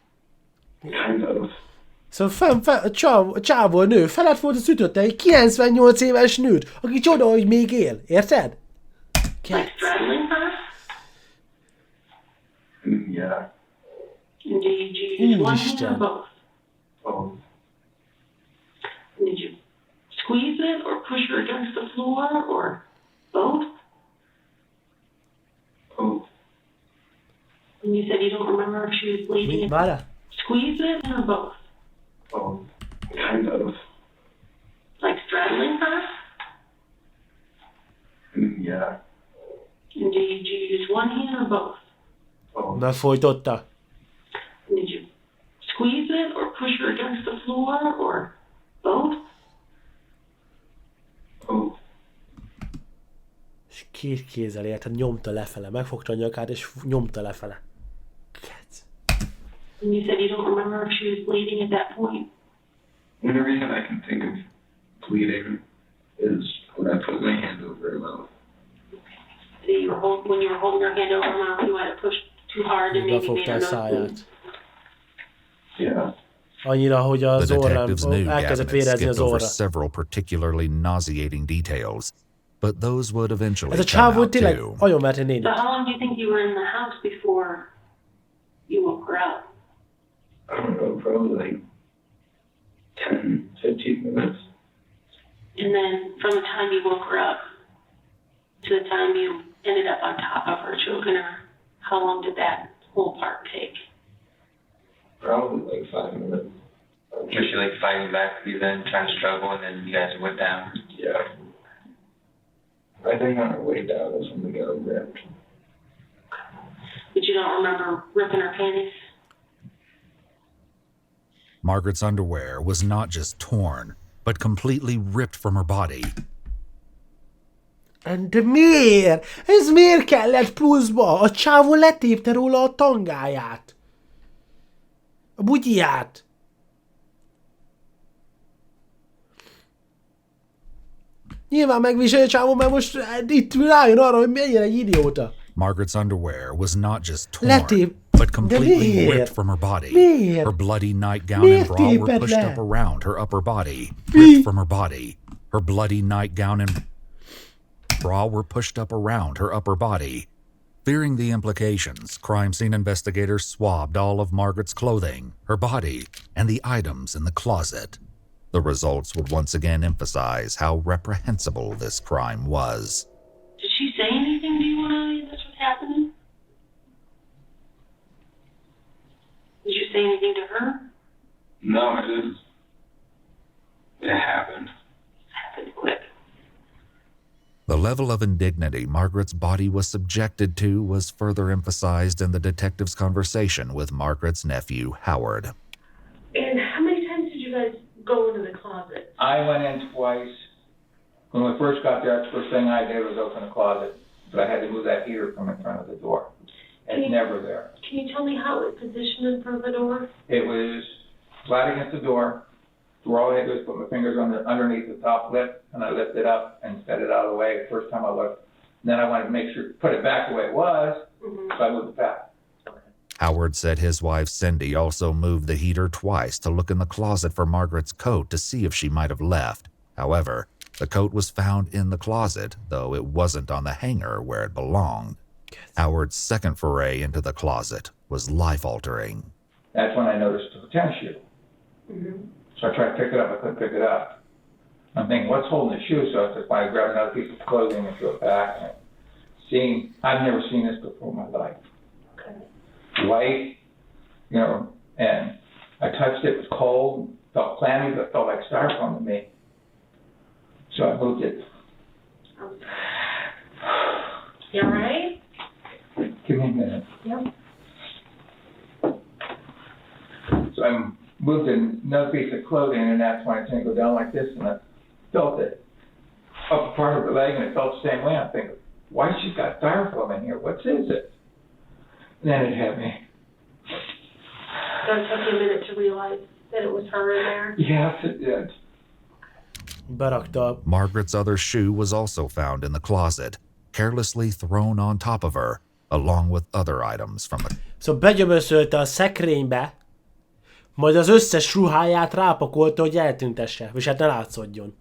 E: Kind of.
A: Szóval a csávó, a nő felett volt, az ütötte egy 98 éves nőt, aki csoda, hogy még él. Érted?
D: Like straddling her?
E: Yeah.
D: And did you use one hand or both?
E: Both.
D: Did you squeeze it or push her against the floor or both?
E: Both.
D: And you said you don't remember if she was bleeding. Squeeze it or both?
E: Both. Kind of.
D: Like straddling her?
E: Yeah.
D: And did you use one hand or both?
E: Both.
A: Na folytotta.
D: Did you squeeze it or push her against the floor or both?
E: Both.
A: És két kézzel érted, nyomta lefele. Megfogta a nyakát és nyomta lefele.
D: And you said you don't remember if she was bleeding at that point?
E: The only reason I can think of bleeding is when I put my hand over her mouth.
D: So when you were holding her hand over her mouth, you had to push too hard and maybe made her nose bleed.
E: Yeah.
A: Annyira, hogy az orrám elkezdett vérezni az orra.
B: Several particularly nauseating details, but those would eventually
A: Ez a
B: come
A: csávó
B: out
A: tényleg
B: too.
A: agyonvert egy nénit.
D: So how long do you think you were in the house before you woke her up?
E: I don't know, probably like 10, 15 minutes.
D: And then from the time you woke her up to the time you ended up on top of her, choking her, how long did that whole part take?
E: Probably like 5 minutes.
O: Was she like fighting back with you then, trying to struggle, and then you guys went down?
E: Yeah. I think on our way down is when we got ripped.
D: But you don't remember ripping her panties?
B: Margaret's underwear was not just torn, but completely ripped from her body.
A: De miért? Ez miért kellett pluszba? A csávó letépte róla a tangáját. A bugyját. Nyilván megviselje a csávó, mert most itt rájön arra, hogy mennyire egy idióta.
B: Margaret's underwear was not just torn, but completely ripped from her body. Her bloody nightgown and bra were pushed up around her upper body. Ripped from her body. Her bloody nightgown and bra were pushed up around her upper body. Fearing the implications, crime scene investigators swabbed all of Margaret's clothing, her body, and the items in the closet. The results would once again emphasize how reprehensible this crime was.
D: Did she say anything to you when this was happening? Did you say anything to her?
E: No, it happened.
D: It happened quick.
B: The level of indignity Margaret's body was subjected to was further emphasized in the detective's conversation with Margaret's nephew, Howard.
M: And how many times did you guys go into the closet?
C: I went in twice. When we first got there, the first thing I did was open the closet, but I had to move that heater from in front of the door. It's never there.
M: Can you tell me how it was positioned in front of the door?
C: It was flat against the door, So all I had to do was put my fingers underneath the top lip, and I lifted it up and set it out of the way the first time I looked. And then I wanted to make sure, put it back the way it was, so I moved it back.
B: Howard said his wife Cindy also moved the heater twice to look in the closet for Margaret's coat to see if she might have left. However, the coat was found in the closet, though it wasn't on the hanger where it belonged. Howard's second foray into the closet was life-altering.
C: That's when I noticed the tennis shoe. So I tried to pick it up, I couldn't pick it up. I'm thinking, what's holding the shoe? So I just I grabbed another piece of clothing and threw it back. And I've never seen this before in my life. White, you know, and I touched it, it was cold, felt clammy, but felt like styrofoam to me. So I moved it.
D: You all right?
C: Give me a minute.
D: Yep.
C: So I moved another piece of clothing, and that's when I tend to go down like this, and I felt it up part of her leg, and it felt the same way. I'm thinking, why she's got styrofoam in here? What is it? And then it hit me.
D: So it took you a minute to realize that it was her in there?
C: Yes, it did.
A: Berakta.
B: Margaret's other shoe was also found in the closet, carelessly thrown on top of her, along with other items from the
A: Szóval begyömöszölte a szekrénybe, majd az összes ruháját rápakolta, hogy eltüntesse, és hát ne látszódjon.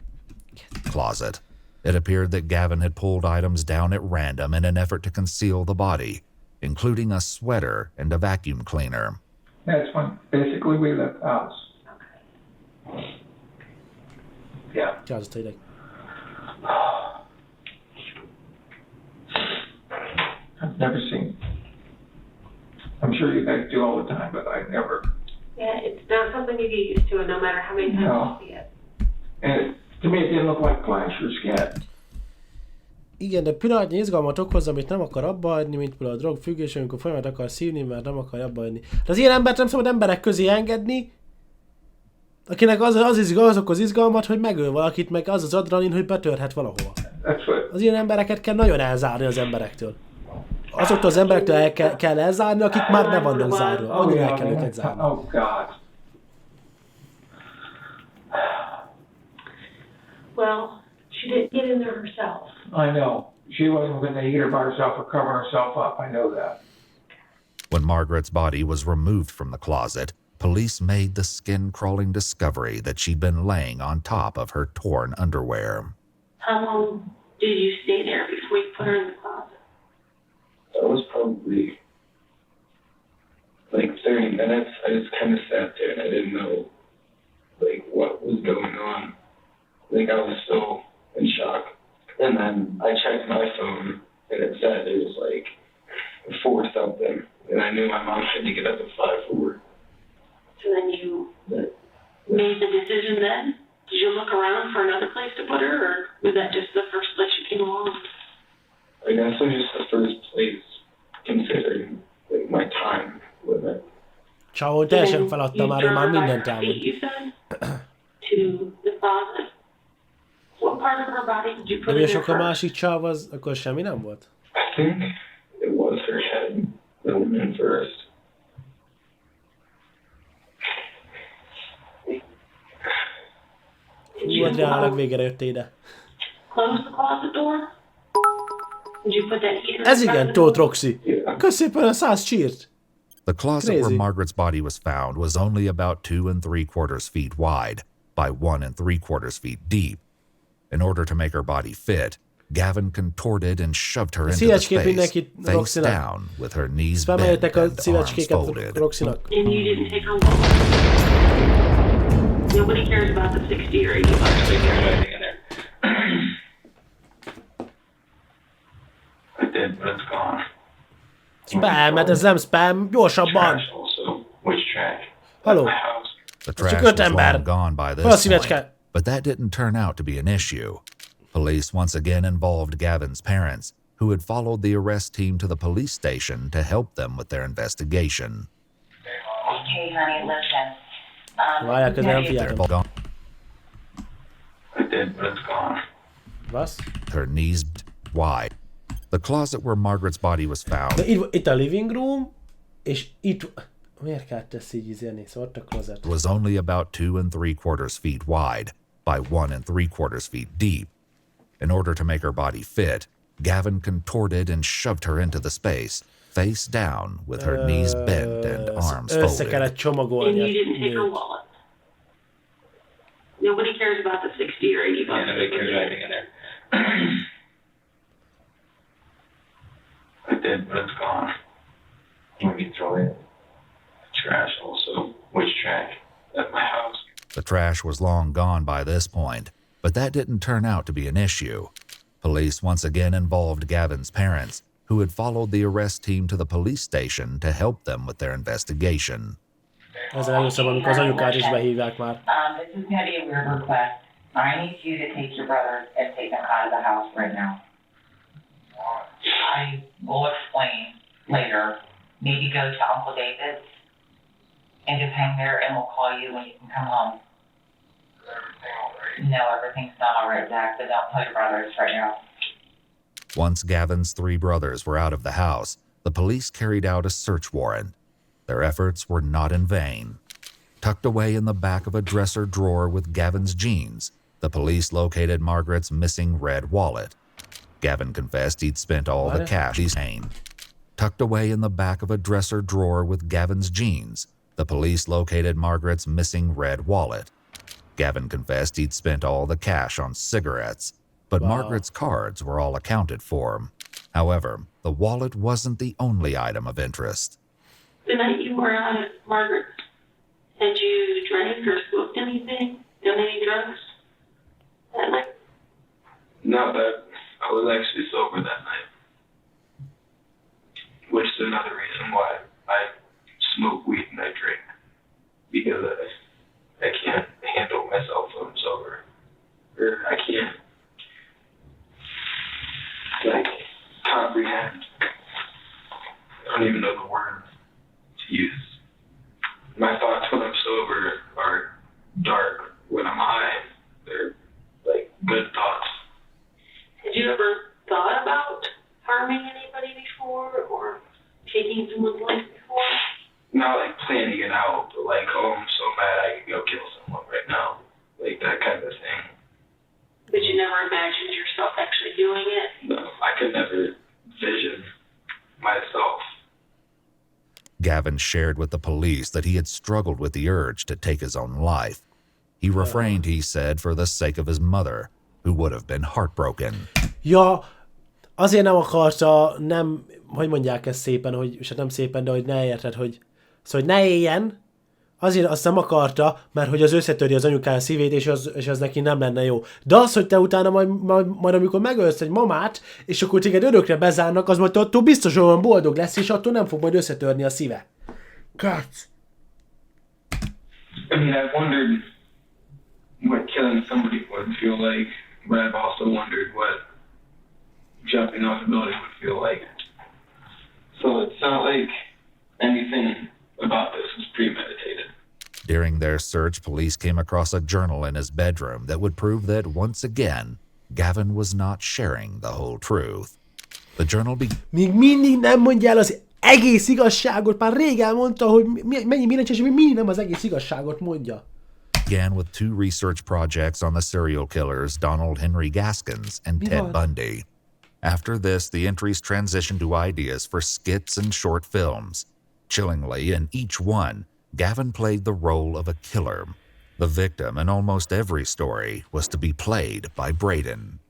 B: closet. It appeared that Gavin had pulled items down at random in an effort to conceal the body, including a sweater and a vacuum cleaner.
C: That's when basically we left the house. Yeah.
A: Tényleg.
C: I've never seen. I'm sure you guys do all the time, but I've never.
D: Yeah, it's not something you get used to, no matter how many times you see it.
C: And to me, it didn't look like flash or skin.
A: Igen, de pillanatnyi izgalmat okoz, amit nem akar abba hagyni, mint például a drogfüggés, amikor folyamat akar szívni, mert nem akar abba hagyni. De az ilyen embert nem szabad emberek közé engedni, akinek az okoz izgalmat, hogy megöl valakit, meg az az adrenalin, hogy betörhet valahova. Az ilyen embereket kell nagyon elzárni az emberektől. Azoktól az emberektől kell elzárni, akik már ne vannak zárva. Annyira el kell őket zárni.
C: Oh, God.
D: Well, she didn't get in there herself.
C: I know. She wasn't going to eat her by herself or cover herself up. I know that.
B: When Margaret's body was removed from the closet, police made the skin-crawling discovery that she'd been laying on top of her torn underwear.
D: How long did you stay there before you put her in the closet?
E: That was probably like 30 minutes. I just kind of sat there and I didn't know like what was going on. Like I was still in shock. And then I checked my phone and it said it was like 4 something. And I knew my mom had to get up at 5:04.
D: So then you made the decision then? Did you look around for another place to put her, or was that just the first place you came along?
E: I guess it was just the first place considering like my time limit.
A: Csávon teljesen feladta már, ő már mindent elmond.
D: You said to the closet. What part of her body did you put
A: De
D: in
A: sok a
D: there?
A: másik csáv, az akkor semmi nem volt?
E: I think it was her head that went in first.
A: Adrián a legvégére jött ide.
D: Close the closet door? Did you put that heater
A: Ez
D: in front
A: igen,
D: of the door?
A: Tóth Roxy. Kösz szépen a 100 csírt.
B: The closet
A: Crazy.
B: where Margaret's body was found was only about 2 3/4 feet wide by 1 3/4 feet deep. In order to make her body fit, Gavin contorted and shoved her into the
A: Szívecskét
B: space,
A: mindenkit
B: face
A: Roxynak.
B: down, with her knees bent
A: Spameljetek a
B: and arms
A: szívecskéket
B: folded.
A: Roxynak.
D: And you didn't take her walk. Nobody cares about the 60 or 80 bucks we care about in there.
E: I did, but it's gone.
A: Spam, hát ez nem spam, gyorsabban.
E: Trash also. Which trash?
A: Halló.
E: My house.
B: The
A: csak
B: trash
A: 5
B: was
A: ember.
B: long gone by
A: Hol a
B: this
A: szívecske?
B: point, but that didn't turn out to be an issue. Police once again involved Gavin's parents, who had followed the arrest team to the police station to help them with their investigation.
F: Okay, honey, listen.
A: Várják, ez nem
B: They're
A: figyeltem.
B: both gone.
E: I did, but it's gone.
A: Vasz?
B: Her knees wide. The closet where Margaret's body was found
A: De itt a living room, és itt Miért kellett ezt így izélni? Szóval ott a closet.
B: Was only about 2 3/4 feet wide by 1 3/4 feet deep. In order to make her body fit, Gavin contorted and shoved her into the space, face down, with her knees bent and arms
A: Össze
B: folded.
A: kellett
D: And
A: csomagolni.
D: you didn't take her wallet. Nobody cares about the 60 or 80 bucks.
O: Yeah, nobody cares about anything in there. I did, but it's gone. Maybe throw it. Trash also. Which trash? At my house.
B: The trash was long gone by this point, but that didn't turn out to be an issue. Police once again involved Gavin's parents, who had followed the arrest team to the police station to help them with their investigation.
A: Ez a legrosszabb, amikor az anyukát is behívják már.
F: This is going to be a weird request. I need you to take your brothers and take them out of the house right now. I will explain later. Maybe go to Uncle David's and just hang there, and we'll call you when you can come home. No, everything's not all right, Zach, but don't tell your brothers right now.
B: Once Gavin's 3 brothers were out of the house, the police carried out a search warrant. Their efforts were not in vain. Tucked away in the back of a dresser drawer with Gavin's jeans, the police located Margaret's missing red wallet. Gavin confessed he'd spent all the cash he's made. Tucked away in the back of a dresser drawer with Gavin's jeans, the police located Margaret's missing red wallet. Gavin confessed he'd spent all the cash on cigarettes, but Margaret's cards were all accounted for. However, the wallet wasn't the only item of interest.
D: The night you were out at Margaret's, had you drank or smoked anything? Done any drugs that night?
E: No, that I was actually sober that night. Which is another reason why I smoke weed and I drink. Because I can't handle myself when I'm sober. Or I can't, like, comprehend. I don't even know the word to use. My thoughts when I'm sober are dark. When I'm high, they're, like, good thoughts.
D: Had you ever thought about harming anybody before or taking someone's life before?
E: Not like planning it out, but like, oh, I'm so mad I could go kill someone right now. Like that kind of thing.
D: But you never imagined yourself actually doing it?
E: No, I could never vision myself.
B: Gavin shared with the police that he had struggled with the urge to take his own life. He refrained, he said, for the sake of his mother, who would have been heartbroken.
A: Ja, azért nem akarta, nem, hogy mondják ezt szépen, hogy, és nem szépen, de hogy ne érted, hogy szóval, hogy ne éljen, azért azt nem akarta, mert hogy az összetöri az anyukája szívét, és az neki nem lenne jó. De az, hogy te utána majd amikor megölsz egy mamát, és akkor téged örökre bezárnak, az majd attól biztos olyan boldog lesz, és attól nem fog majd összetörni a szíve. Kác!
E: I mean, I wondered what killing somebody would feel like, but I've also wondered what jumping off a building would feel like. So it's not like anything about this was premeditated.
B: During their search, police came across a journal in his bedroom that would prove that, once again, Gavin was not sharing the whole truth. The journal
A: Még mindig nem mondja el az egész igazságot, már rég elmondta, hogy mennyi mindencses, és még mindig nem az egész igazságot mondja.
B: began with 2 research projects on the serial killers Donald Henry Gaskins and Ted Bundy. After this, the entries transitioned to ideas for skits and short films. Chillingly, in each one, Gavin played the role of a killer. The victim in almost every story was to be played by Braden.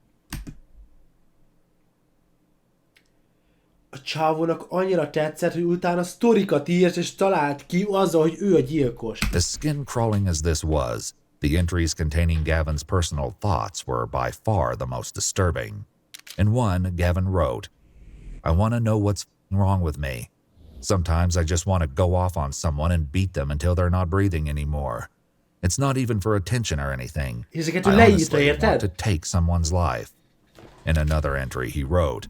A: A csávónak annyira tetszett, hogy utána sztorikat írt és talált ki azzal, hogy ő a gyilkos.
B: As skin-crawling as this was, the entries containing Gavin's personal thoughts were by far the most disturbing. In one, Gavin wrote, "I want to know what's wrong with me. Sometimes I just want to go off on someone and beat them until they're not breathing anymore. It's not even for attention or anything. I honestly want to take someone's life." In another entry, he wrote,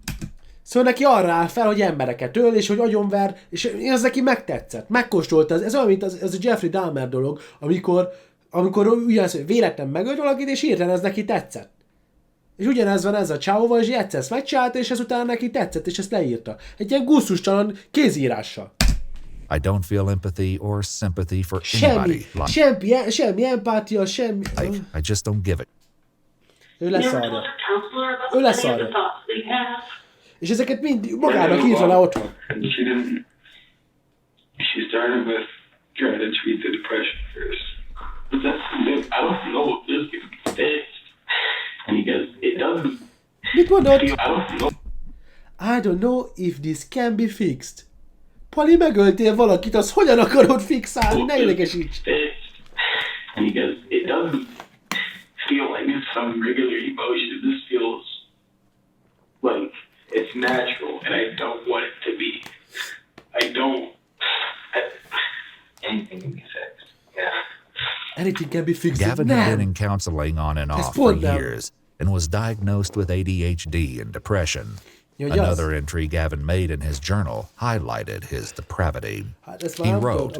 A: Szóval neki arra áll fel, hogy embereket öl, és hogy agyonver, és az neki megtetszett. Megkóstolta. Ez olyan, mint az a Jeffrey Dahmer dolog, amikor ugyanaz, véletlen megölt valakit, és hirtelen ez neki tetszett. És ugyanez van ez a csávóval, és egyszer ezt megcsinálta, és ezután neki tetszett, és ezt leírta. Egy ilyen gusztustalan kézírással.
B: I don't feel empathy or sympathy for
A: Semmi,
B: anybody.
A: semmi empátia, semmi.
B: I just don't give it.
A: Ő leszarja. Ő leszarja. És ezeket mind magának írta le otthon.
E: She started with trying to treat the depression first. But that's the thing, I don't know if this can be fixed. And he goes, it doesn't.
A: Mit mondod?
E: I don't know.
A: I don't know if this can be fixed. Pali, megöltél valakit, az hogyan akarod fixálni? Ne idegesíts!
E: And he goes, it doesn't feel like it's some regular emotion. This feels like it's natural, and I don't want it to be. Anything can be fixed. Yeah.
A: Anything can be fixed.
B: Gavin had been in counseling on and off for years and was diagnosed with ADHD and depression. Another entry Gavin made in his journal highlighted his depravity. He wrote,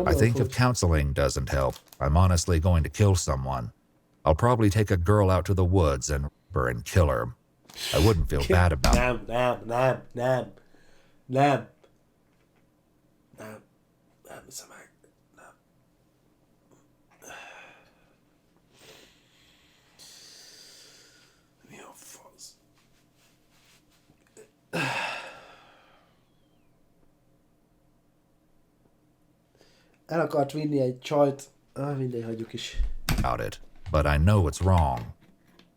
B: I think if counseling doesn't help, I'm honestly going to kill someone. I'll probably take a girl out to the woods and rape her and kill her. I wouldn't feel bad about it.
A: Nem. Mi a fasz? El akart vinni egy csajt. Mindegy, hagyjuk is.
B: About it, but I know it's wrong.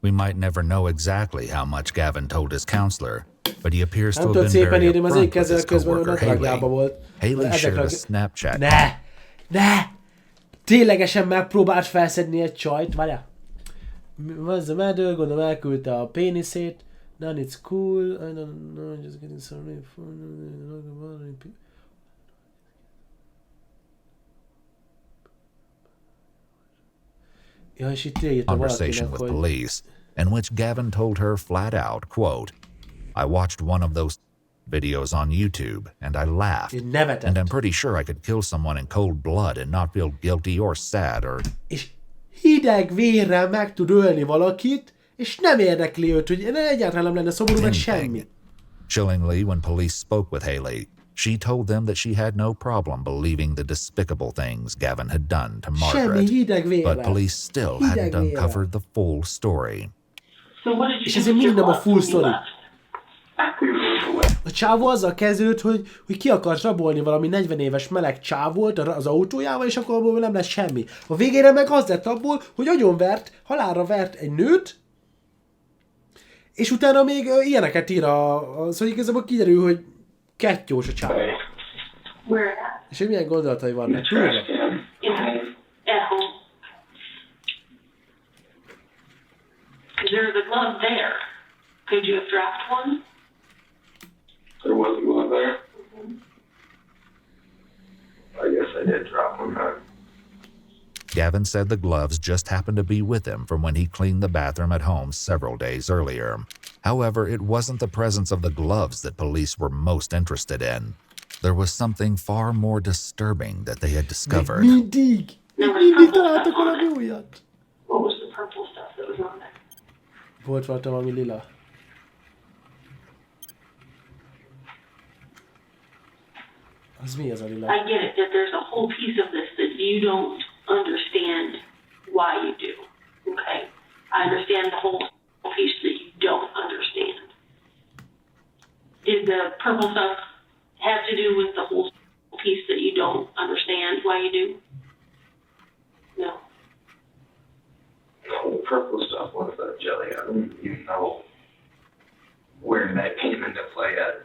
B: We might never know exactly how much Gavin told his counselor, but he appears to have been very upfront with his coworker Haley. Haley shared a Snapchat.
A: Ne! Ténylegesen megpróbált felszedni egy csajt, várjál. What's the matter? Gondolom elküldte a péniszét. None, it's cool. I don't know, just getting sorry for... Ja, és itt írtam
B: Conversation with police, in which Gavin told her flat out, quote, I watched one of those videos on YouTube and I laughed. And I'm pretty sure I could kill someone in cold blood and not feel guilty or sad or...
A: És hideg vérrel meg tud ölni valakit, és nem érdekli őt, hogy egyáltalán nem lenne szomorú, meg semmi.
B: Chillingly, when police spoke with Haley, she told them that she had no problem believing the despicable things Gavin had done to Margaret, but police still hadn't uncovered the full story.
A: És ezért mind nem a full story. A csávó azzal kezdődött, hogy ki akart rabolni valami 40 éves meleg csávót az autójával, és akkor abból nem lesz semmi. A végére meg az lett abból, hogy agyonvert, halálra vert egy nőt, és utána még ilyeneket ír szóval igazából kiderül, hogy kettyós a csávó. És hogy milyen gondolatai vannak. Tudod?
D: There's a glove there. Could you have dropped one?
E: There was a glove there. I guess I did drop one back.
B: Gavin said the gloves just happened to be with him from when he cleaned the bathroom at home several days earlier. However, it wasn't the presence of the gloves that police were most interested in. There was something far more disturbing that they had discovered.
A: Mindig találtak valami újat.
D: What was the purple stuff that was on there?
A: Volt valami lila. Az mi az a lila?
D: I get it that there's a whole piece of this that you don't understand why you do. Okay? I understand the whole piece that you don't understand. Did the purple stuff have to do with the whole piece that you don't understand why you do? No.
E: No, the purple stuff was that jelly. I don't even know where that came into play at.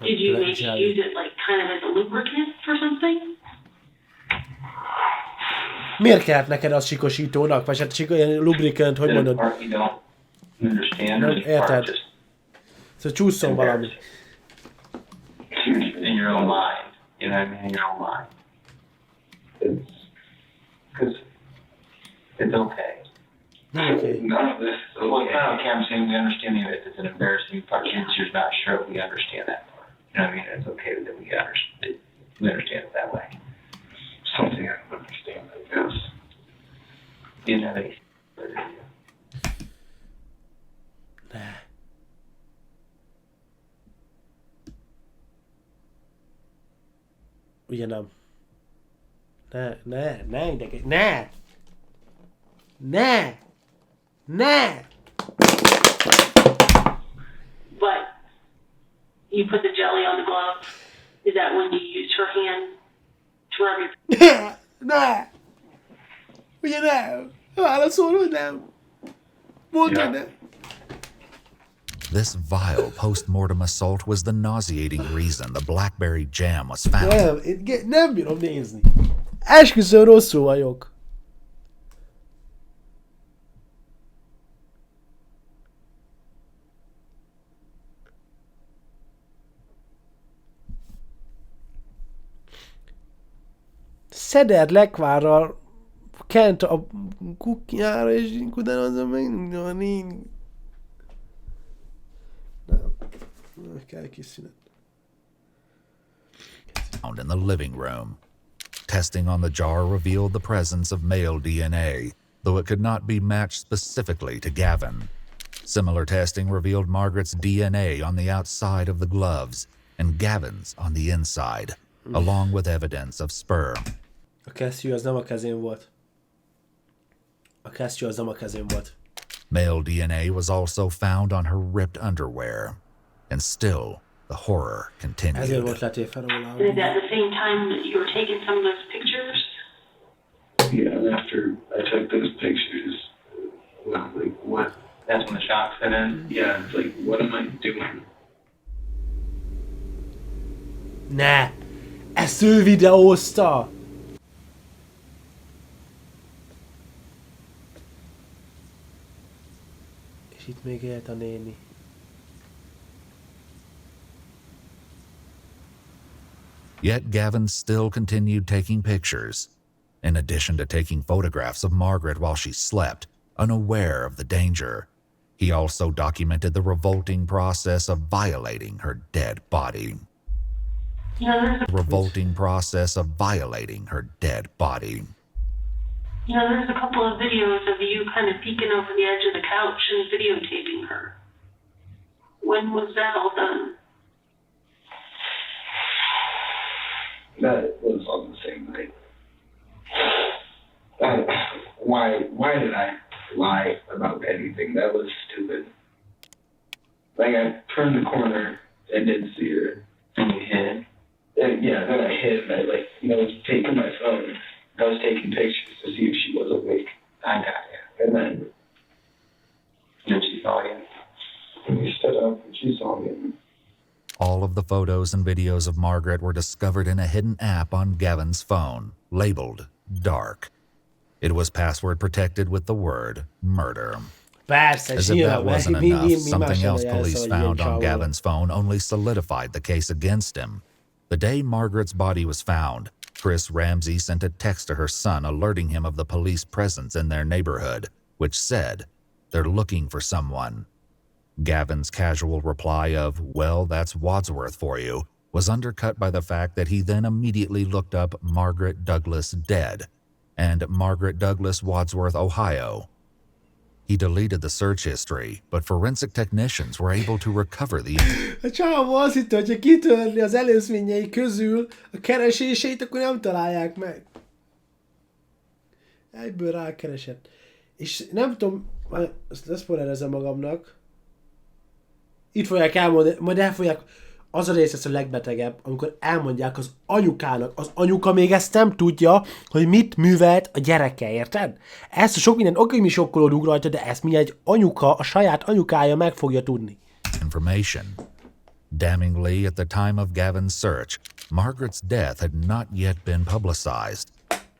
D: Did you maybe use it like kind of as a lubricant for something?
A: Miért kellett neked az sikosítónak? Vagy hát lubrikant, hogy mondod? Nem, érted? Szóval csúszom valami.
O: In your own mind. You know what I mean? In your own mind. Because it's okay.
A: Okay.
O: None of this is okay. Well, it's not okay. I'm saying we understand it. It's an embarrassing part. You're not sure we understand that part. You know what I mean? It's okay that we understand it that way. Something I don't understand, I guess. You didn't have any did you?
A: Nah. Ugye nem. Ne idegek. Ne!
D: But you put the jelly on the glove. Is that when you use her hand to rub your...
A: Ne! Ugye nem? Válaszol, hogy nem. Mondd, hogy nem.
B: This vile post-mortem assault was the nauseating reason the blackberry jam was found.
A: Nem bírom nézni. Esküszöm, rosszul vagyok. Szeder lekvárral kent a kukiára, és utána azon meg... Nem. Kell kis szünet.
B: Found in the living room. Testing on the jar revealed the presence of male DNA, though it could not be matched specifically to Gavin. Similar testing revealed Margaret's DNA on the outside of the gloves and Gavin's on the inside, along with evidence of sperm.
A: A kesztyű az nem a kezén volt. A kesztyű az nem a kezén volt.
B: Male DNA was also found on her ripped underwear, and still the horror continued.
A: Ezért volt letéve róla.
D: And is that the same time that you were taking some of those pictures?
E: Yeah, after I took those pictures, I'm like, what? That's when the shock set in? Yeah, it's like, what am I doing?
A: Ne! Ezt ő videózta! És itt még élt a néni.
B: Yet Gavin still continued taking pictures, in addition to taking photographs of Margaret while she slept, unaware of the danger. He also documented the revolting process of violating her dead body. Revolting process of violating her dead body.
D: You know, there's a couple of videos of you kind of peeking over the edge of the couch and videotaping her. When was that all done?
E: That was on the same night. Why did I lie about anything? That was stupid. Like, I turned the corner and didn't see her. And you hid? And, yeah, then I hid and I, was taking my phone. I was taking pictures to see if she was awake. I got you. And then she saw you. And we stood up and she saw me.
B: All of the photos and videos of Margaret were discovered in a hidden app on Gavin's phone, labeled Dark. It was password protected with the word murder.
A: Persze,
B: as if that wasn't enough, something else police found on Gavin's phone only solidified the case against him. The day Margaret's body was found, Chris Ramsey sent a text to her son alerting him of the police presence in their neighborhood, which said, "They're looking for someone." Gavin's casual reply of, "Well, that's Wadsworth for you," was undercut by the fact that he then immediately looked up Margaret Douglas dead and Margaret Douglas, Wadsworth, Ohio. He deleted the search history, but forensic technicians were able to recover the...
A: A csávó azt hitte, hogyha kitörli az előzményei közül a kereséseit, akkor nem találják meg. Egyből rákeresett. És nem tudom, ezt spoilerezem magamnak. Itt fogják elmondani, majd el fogják, az a rész lesz a legbetegebb, amikor elmondják az anyukának. Az anyuka még ezt nem tudja, hogy mit művelt a gyereke, érted? Ezt a sok minden oké, sokkolódunk rajta, de ezt mindjárt egy anyuka, a saját anyukája meg fogja tudni.
B: Information. Damningly, at the time of Gavin's search, Margaret's death had not yet been publicized.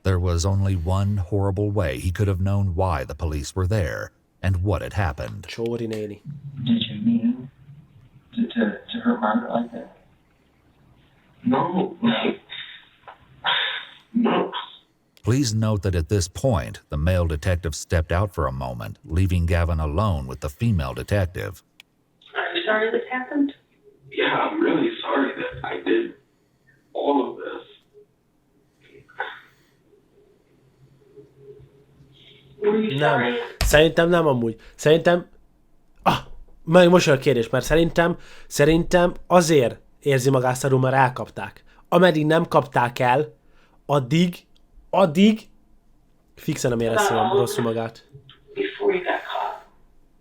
B: There was only one horrible way he could have known why the police were there and what had happened.
A: Csóri néni.
E: Did you mean to hurt Margaret like that? No. No.
B: Please note that at this point, the male detective stepped out for a moment, leaving Gavin alone with the female detective.
D: Are you sorry this happened?
E: Yeah, I'm really sorry that I did all of this.
D: Were you sorry?
A: Nem. Szerintem nem amúgy. Szerintem... most a kérdés, mert szerintem azért érzi magát szarul, mert elkapták. ameddig nem kapták el, addig fixen nem érezte rosszul magát.
D: Before you got caught.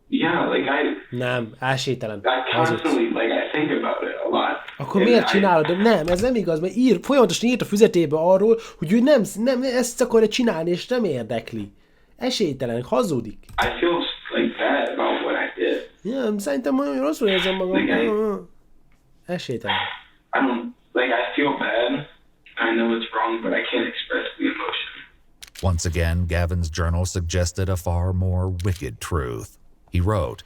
E: Yeah, like
A: Nem, esélytelen.
E: I constantly, like, I think about it a lot.
A: Akkor miért csinálod? De nem, ez nem igaz, mert folyamatosan írt a füzetébe arról, hogy ő nem ezt akarja csinálni, és nem érdekli. Esélytelen, hazudik.
E: I feel like bad about what I did.
A: Ja, szerintem nagyon rosszul érzem magam. Esélytelen.
E: I feel bad. I know it's wrong, but I can't express the emotion.
B: Once again, Gavin's journal suggested a far more wicked truth. He wrote,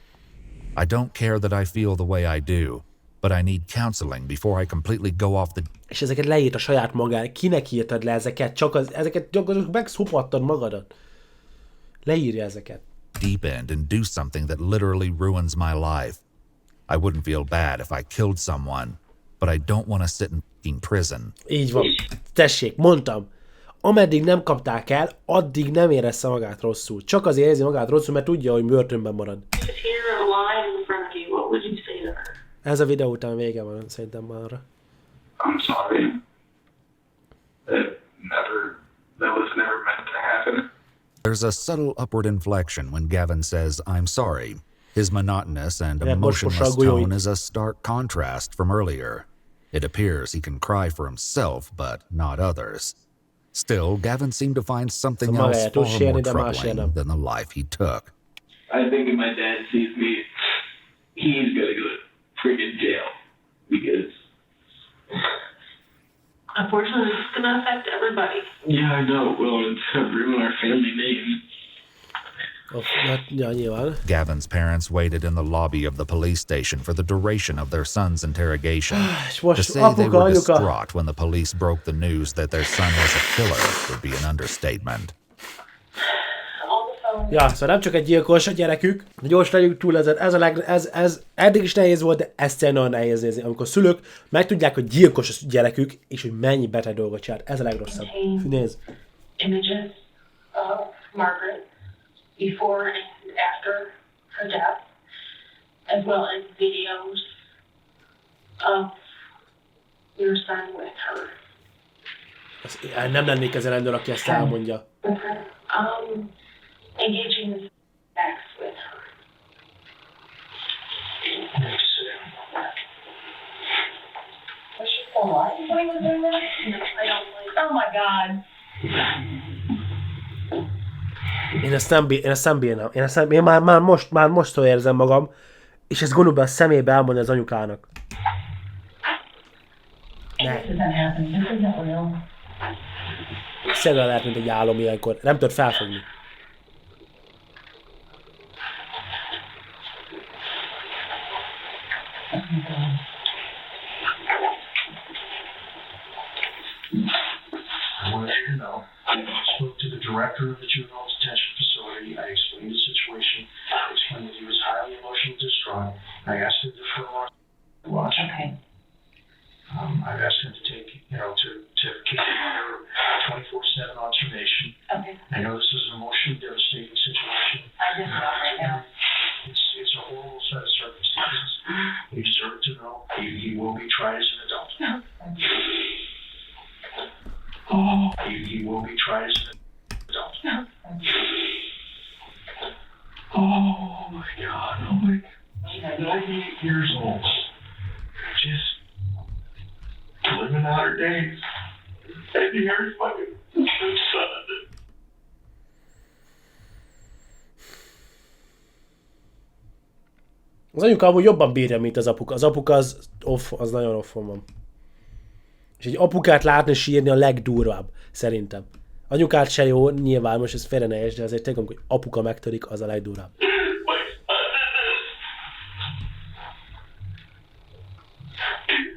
B: I don't care that I feel the way I do, but I need counseling before I completely go off the...
A: És ezeket leírta saját magára. Kinek írtad le ezeket? Ezeket gyakorlatilag megszopattad magadat. Leírja ezeket.
B: deep end and do something that literally ruins my life. I wouldn't feel bad if I killed someone, but I don't want to sit in f***ing prison.
A: Így van. Tessék, mondtam. Ameddig nem kapták el, addig nem érezze magát rosszul. Csak azért érzi magát rosszul, mert tudja, hogy börtönben marad. Ez a videó után vége van, szerintem már.
E: I'm sorry. That was never meant to happen.
B: There's a subtle upward inflection when Gavin says, I'm sorry. His monotonous and emotionless tone is a stark contrast from earlier. It appears he can cry for himself, but not others. Still, Gavin seemed to find something else far more troubling than the life he took.
E: I think if my dad sees me, he's gonna go to friggin' jail. Because...
D: Unfortunately, it's gonna affect everybody.
E: Yeah, I know. Well, it's gonna ruin our family name.
B: Gavin's parents waited in the lobby of the police station for the duration of their son's interrogation. To say they were distraught when the police broke the news that their son was a killer would be an understatement.
A: Ja, szóval nem csak egy gyilkos a gyerekük, de gyors legyünk túl ezen, ez eddig is nehéz volt, de ezt nagyon nehéz nézni, amikor szülők megtudják, hogy gyilkos a gyerekük, és hogy mennyi beteg dolgot csinált. Ez a legrosszabb. Nézd.
D: Images of Margaret before and after her death, as well as videos of your son with her.
A: Nem lennék ez a rendőr, aki ezt elmondja.
D: Engaging in sex with her. Was she still alive when he was doing that? No, I don't believe. Oh my God.
A: Én ezt nem bírnám. Én már most érzem magam, és ezt gondolom be a szemébe elmondani az anyukának. Ne. Szegben lehet, mint egy álom ilyenkor. Nem tudod felfogni.
L: I want you to know, I spoke to the director of the juvenile detention facility. I explained the situation. I explained that he was highly emotionally distraught. I asked him to defer watch.
F: Okay.
L: I've asked him to take, to keep him under 24/7 observation.
F: Okay.
L: I know this is an emotionally devastating situation.
F: I just know right now.
L: It's a horrible set of circumstances. You deserve to know he will be tried as an adult. He will be tried as an adult. Oh my God! Oh my! 98 years old, just living out her days, and here's fucking son.
A: Az anyuka amúgy jobban bírja, mint az apuka. Az apuka az nagyon offon van. És egy apukát látni sírni a legdurvább, szerintem. Anyukát se jó, nyilván most ez félre ne esd, de azért tényleg, hogy apuka megtörik, az a legdurvább.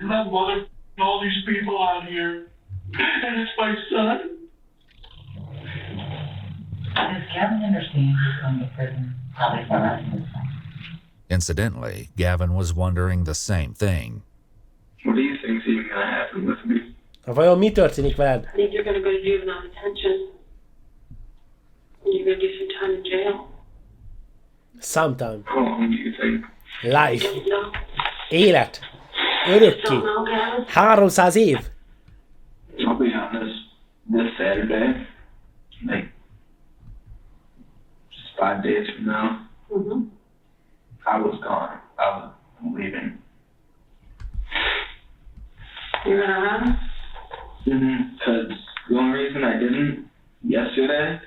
L: And I'm bothering all these people out here, and it's my son.
F: Does Gavin understand he's going to prison? Probably for the rest of his life.
B: Incidentally, Gavin was wondering the same thing.
E: What do you think's even gonna happen with me?
A: Vajon mi történik veled?
D: I think you're gonna go to juvenile detention. You're gonna do some time in jail.
A: Sometime.
E: How long do you think?
A: Life. Élet. Örökké. 300 év.
E: this Saturday, like just 5 days from now, I was gone. I was leaving.
D: You're gonna run?
E: Because the only reason I didn't yesterday,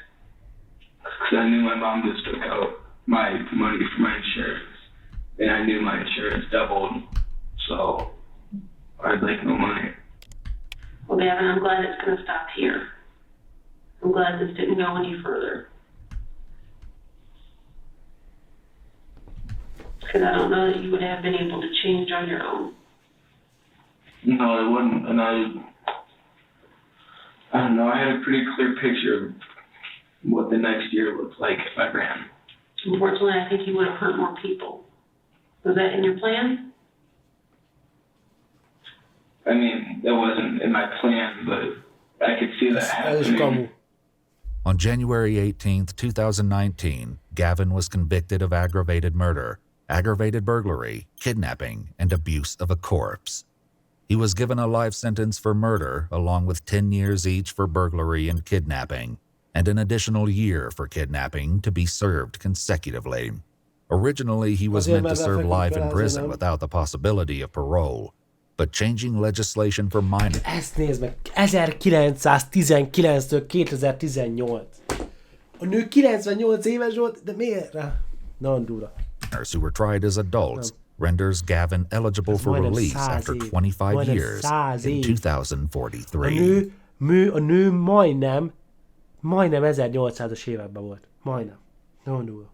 E: because I knew my mom just took out my money for my insurance, and I knew my insurance doubled, so I had like no money.
D: Well, Gavin, I'm glad it's gonna stop here. I'm glad this didn't go any further. Because I don't know that you would have been able to change on your own.
E: No, it wouldn't, and I don't know, I had a pretty clear picture of what the next year looked like if I ran.
D: Unfortunately, I think you would have hurt more people. Was that in your plan?
E: I mean, that wasn't in my plan, but I could see that happening.
B: On January 18th, 2019, Gavin was convicted of aggravated murder, aggravated burglary, kidnapping, and abuse of a corpse. He was given a life sentence for murder, along with 10 years each for burglary and kidnapping, and an additional year for kidnapping to be served consecutively. Originally, he was meant to serve life in prison without the possibility of parole, but changing legislation for minors.
A: Ezt nézd meg, 1919-től 2018. A nő 98 éves volt, de miért rá? Nagyon durva.
B: Who were tried as adults renders Gavin eligible for release after 25 years in 2043.
A: A nő majdnem 1800-as években volt. Majdnem. Nagyon durva.